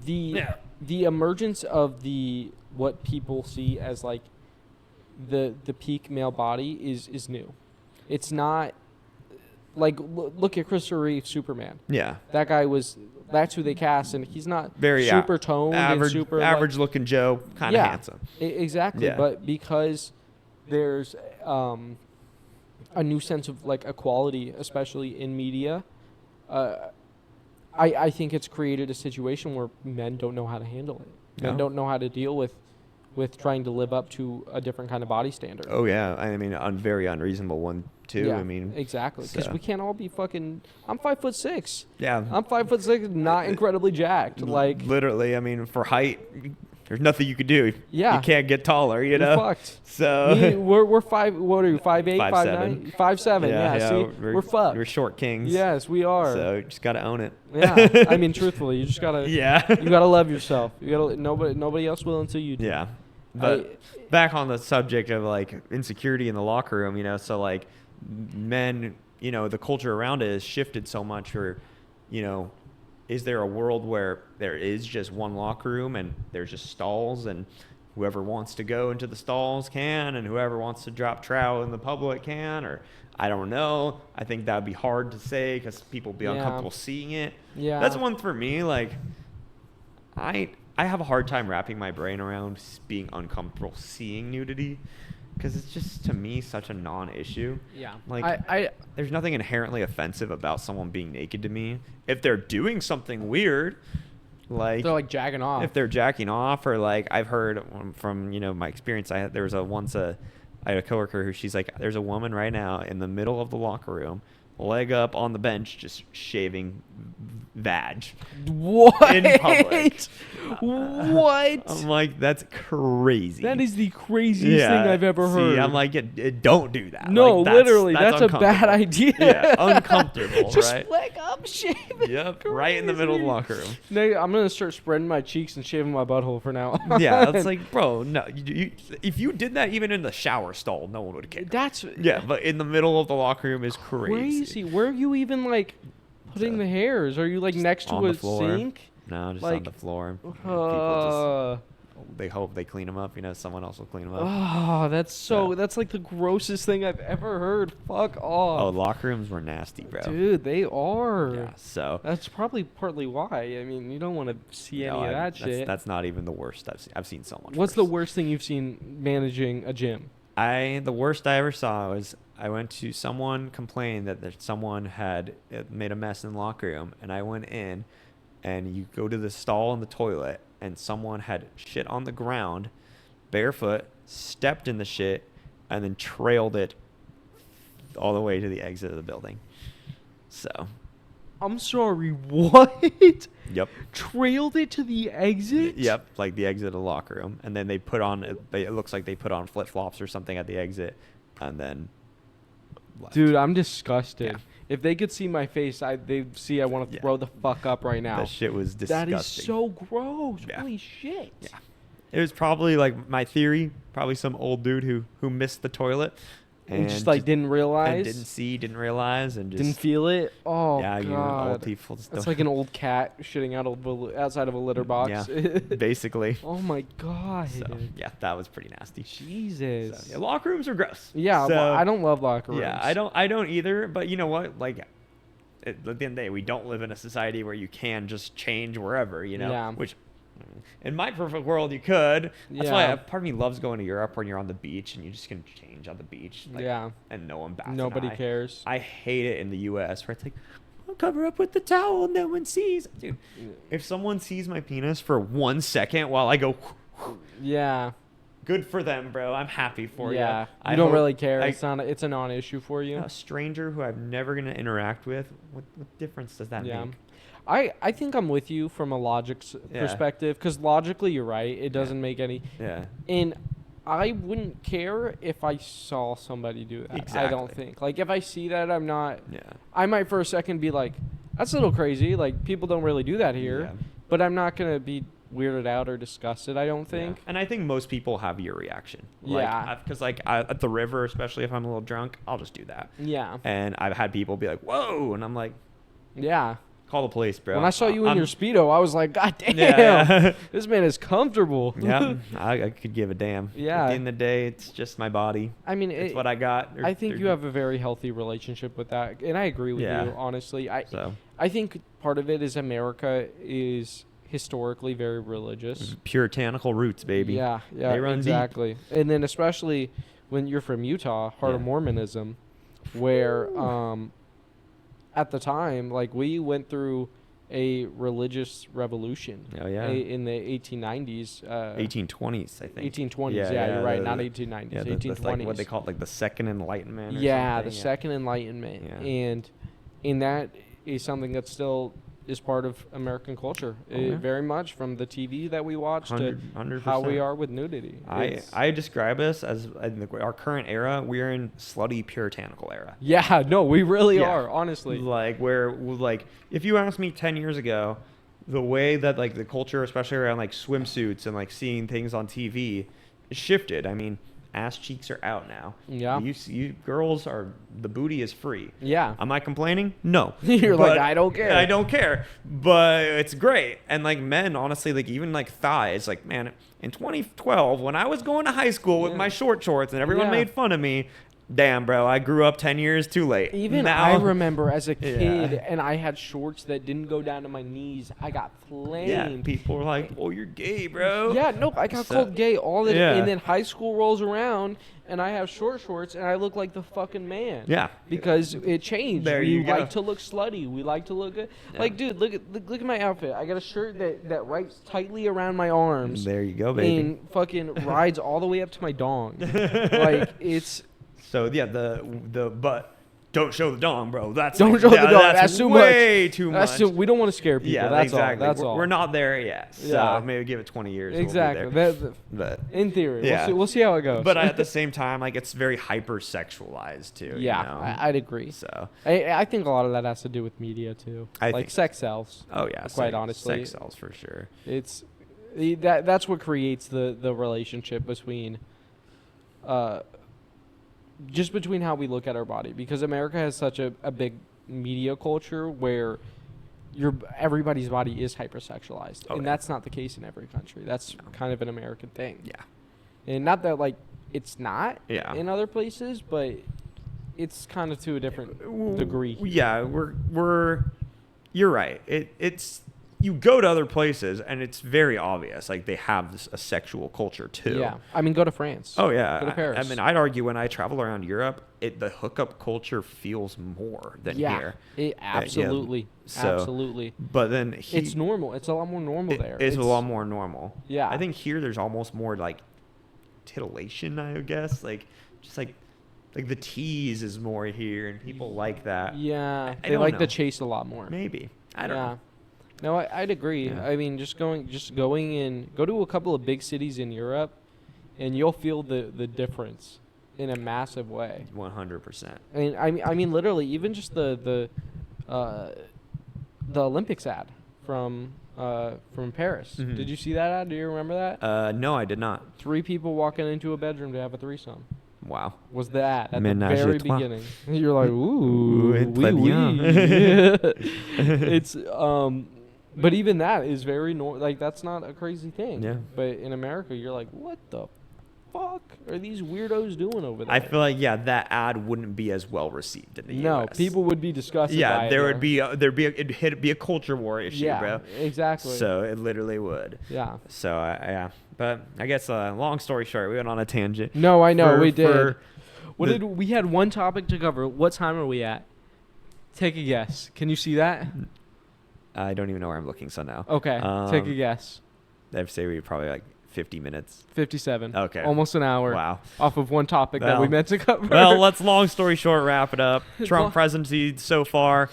The emergence of the what people see as like the peak male body is new. It's not like look at Christopher Reeve Superman. Yeah. That guy that's who they cast, and he's not Very super toned average, and super average looking Joe, kind of Yeah. handsome. Exactly, Yeah. but because there's a new sense of like equality, especially in media, I think it's created a situation where men don't know how to handle it. Men No. don't know how to deal with trying to live up to a different kind of body standard. Oh yeah, I mean, a very unreasonable one too. Yeah, I mean, exactly, because so. we can't all be fucking. I'm 5'6". yeah. I'm 5'6", not incredibly jacked. Like, literally, I mean, for height, there's nothing you could do. Yeah. You can't get taller, you you're know. fucked. So we're five. What are you? 5'8", 5'7". 5'9", 5'7". Yeah, see, we're fucked. We're short kings. Yes, we are. So you just gotta own it. Yeah, I mean, truthfully, you just gotta. Yeah. You gotta love yourself. You gotta. Nobody else will until you do. Yeah. But back on the subject of like insecurity in the locker room, so like men, the culture around it has shifted so much where, is there a world where there is just one locker room and there's just stalls and whoever wants to go into the stalls can and whoever wants to drop trow in the public can? Or I don't know. I think that would be hard to say because people would be uncomfortable seeing it. Yeah. That's one for me. Like, I have a hard time wrapping my brain around being uncomfortable seeing nudity because it's just, to me, such a non-issue. Yeah. Like, there's nothing inherently offensive about someone being naked to me. If they're doing something weird, like... They're like jacking off. If they're jacking off, or like I've heard from, my experience, I had a coworker who she's like, there's a woman right now in the middle of the locker room, leg up on the bench, just shaving vag. What? In public. What? I'm like, that's crazy. That is the craziest thing I've ever heard. See, I'm like, don't do that. No, Like, literally, that's a bad uncomfortable. idea. Yeah, uncomfortable, Just right? leg up, shave it. Yep, right in the middle of the locker room. No, I'm gonna start spreading my cheeks and shaving my butthole for now. Yeah, it's like, bro, no. If you did that even in the shower stall, no one would care. That's Yeah, but in the middle of the locker room is crazy. Where are you even like putting the hairs? Are you like next to on a the floor. sink? No, just Like, on the floor. People Uh, just, they hope they clean them up. Someone else will clean them up. oh, that's like the grossest thing I've ever heard. Fuck Oh, off. locker rooms were nasty, bro. Dude, they are. Yeah, so That's probably partly why. I mean, you don't want to see any of that shit. That's not even the worst I've seen. I've seen so much. What's worse. the worst thing you've seen managing a gym? The worst I ever saw was I went to someone complained that someone had made a mess in the locker room, and I went in, and you go to the stall in the toilet, and someone had shit on the ground, barefoot, stepped in the shit, and then trailed it all the way to the exit of the building. So. I'm sorry, what? Yep. Trailed it to the exit? Yep, like the exit of the locker room, and then they put on. It looks like they put on flip flops or something at the exit, and then. Left. Dude, I'm disgusted. Yeah. If they could see my face, they'd see I want to Yeah. throw the fuck up right now. That shit was disgusting. That is so gross. Yeah. Holy shit. Yeah. It was probably like my theory, probably some old dude who missed the toilet, And just like didn't realize. And didn't realize, and just didn't feel it. Oh yeah, God. you old people. It's like an old cat shitting out outside of a litter box. Yeah, basically. Oh my God. So yeah, that was pretty nasty. Jesus. So, yeah, locker rooms are gross. Yeah, so, I don't love locker rooms. Yeah, I don't either. But you know what? Like, at the end of the day, we don't live in a society where you can just change wherever. You know, Yeah. which. In my perfect world, you could. That's why Yeah. part of me loves going to Europe when you're on the beach and you just can change on the beach. Like, Yeah. And no one bats an Nobody eye. cares. I hate it in the U.S. where it's like, I'll cover up with the towel, no one sees. Dude, if someone sees my penis for 1 second while I go, Yeah. good for them, bro. I'm happy for you. Yeah. I You don't hope- really care. It's a non-issue for you. A stranger who I'm never going to interact with, what difference does that Yeah. make? I think I'm with you from a logic Yeah. perspective, because logically you're right. It doesn't make any. Yeah. And I wouldn't care if I saw somebody do that. I don't Exactly. think. Like, if I see that, I'm not. Yeah. I might for a second be like, that's a little crazy. Like, people don't really do that here. Yeah. But I'm not going to be weirded out or disgusted, I don't think. Yeah. And I think most people have your reaction. Yeah. Because, at the river, especially if I'm a little drunk, I'll just do that. Yeah. And I've had people be like, whoa. And I'm like, Yeah. call the police, bro. When I saw you in your Speedo, I was like, God damn, Yeah. this man is comfortable. Yeah, I could give a damn. Yeah. At the end of the day, it's just my body. I mean, It's what I got. I think you have a very healthy relationship with that, and I agree with Yeah. you, honestly. So, I think part of it is America is historically very religious. puritanical roots, baby. Yeah, yeah, They run deep. exactly. And then especially when you're from Utah, Heart of Yeah. Mormonism, where at the time, like, we went through a religious revolution. Oh, yeah. In the 1890s. 1820s, I think. 1820s. Yeah, you're right. Not 1890s. Yeah, 1820s. that's like what they call it, like the Second Enlightenment. Or Yeah, something. the Second Enlightenment, Yeah. and that is something that still is part of American culture, yeah. very much, from the TV that we watch to 100%. how we are with nudity. I describe us as in our current era. We're in slutty puritanical era. Yeah, no, we really Yeah. are, honestly. Like if you asked me 10 years ago, the way that like the culture, especially around like swimsuits and like seeing things on TV, shifted. I mean, ass cheeks are out now. Yeah. You girls are, the booty is free. Yeah. Am I complaining? No. You're But like, I don't care. I don't care. But it's great. And like men, honestly, like even like thighs, like man, in 2012, when I was going to high school with Yeah. my short shorts and everyone Yeah. made fun of me, damn, bro, I grew up 10 years too late. Even now, I remember as a kid, Yeah. and I had shorts that didn't go down to my knees. I got flamed. Yeah, people were like, "Oh, you're gay, bro." Yeah, no, I got So- called gay all the Yeah. and then high school rolls around, and I have short shorts, and I look like the fucking man. Yeah. Because it changed. There We you go. like to look slutty. We like to look good. Yeah. Like, dude, look at my outfit. I got a shirt that wraps tightly around my arms. There you go, baby. And fucking rides all the way up to my dong. Like, it's... So yeah, the but don't show the dong, bro. That's Don't like, show the yeah, dong. That's That's too way much. too That's much. too, we don't want to scare people. Yeah, That's exactly. all. That's all. We're not there yet. So Yeah. maybe give it 20 years. Exactly. We'll be there. That, But in theory. Yeah. We'll see how it goes. but at the same time, like it's very hypersexualized too. yeah, You know? I'd agree. So I think a lot of that has to do with media too. I Like think sex sells. oh yeah, Quite honestly. sex sells for sure. It's that's what creates the relationship between just between how we look at our body, because America has such a big media culture where everybody's body is hypersexualized, Oh, and yeah. that's not the case in every country. That's kind of an American thing. Yeah. And not that like it's not Yeah. in other places, but it's kind of to a different degree. Yeah, you're right. It's you go to other places and it's very obvious. Like they have a sexual culture too. Yeah, I mean, go to France. Oh yeah. Go to Paris. I mean, I'd argue when I travel around Europe, the hookup culture feels more than yeah, here. it absolutely, So- absolutely. But then It's normal. It's a lot more normal there. It's a lot more normal. Yeah. I think here there's almost more like titillation, I guess. Like just like the tease is more here and people like that. Yeah, I they don't like know. the chase a lot more. Maybe. I don't know. No, I'd agree. Yeah. I mean, go to a couple of big cities in Europe, and you'll feel the difference in a massive way. 100%. And I mean, literally, even just the Olympics ad from Paris. Mhm. Did you see that ad? Do you remember that? No, I did not. 3 people walking into a bedroom to have a threesome. Wow. Was that at Ménage the very à trois. beginning? And you're like, ooh, très oui, bien. oui. It's but even that is very like that's not a crazy thing. Yeah. But in America, you're like, what the fuck are these weirdos doing over there? I feel like that ad wouldn't be as well received in the no, U.S. people would be disgusted. Yeah, by there it would be it'd be a culture war issue, yeah, bro. exactly. So it literally would. Yeah. So yeah, but I guess long story short, we went on a tangent. No, I know we did. We had one topic to cover. What time are we at? Take a guess. Can you see that? I don't even know where I'm looking. So now. Okay, take a guess. I'd say we probably like 50 minutes. 57. Okay. Almost an hour. Wow. Off of one topic that we meant to cover. Well, let's long story short wrap it up. Trump presidency so far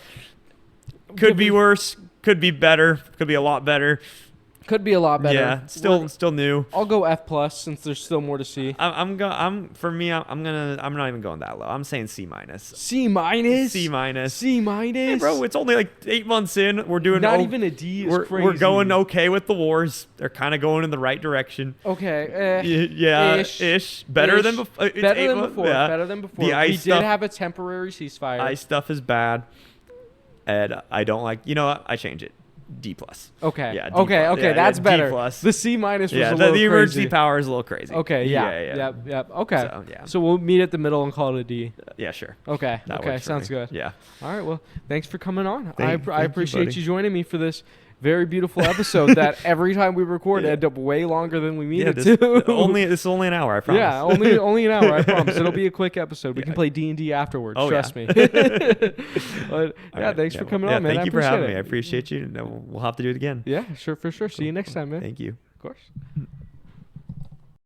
could be worse, could be better, could be a lot better. Could be a lot better. Yeah, still new. I'll go F+ since there's still more to see. I'm not even going that low. I'm saying C-. C-? C-. C-? Hey, bro, it's only like 8 months in. We're doing not even a D is crazy. We're going okay with the wars. They're kind of going in the right direction. Okay. Yeah, ish. Better than before. Better than before. Yeah. Better than before. The ice we stuff, did have a temporary ceasefire. Ice stuff is bad. And I don't like. You know what? I change it. D+. Okay. Yeah. Okay. Yeah, that's better. D+. The C- was yeah, a little the emergency crazy. power is a little crazy. Okay. Yeah. Yep. Okay. So, yeah. So we'll meet at the middle and call it a D. Yeah, sure. Okay. That Okay. works for Sounds me. good. Yeah. All right. Well, thanks for coming on. Thank I you, appreciate buddy. you joining me for this very beautiful episode that every time we record end up way longer than we mean it to. This is only an hour, I promise. Yeah, only an hour, I promise. It'll be a quick episode. We can play D&D afterwards, trust me. But right, thanks for coming on, man. Thank you for having me. I it. appreciate you. We'll have to do it again. Yeah, sure, for sure. See you next time, man. Thank you. Of course.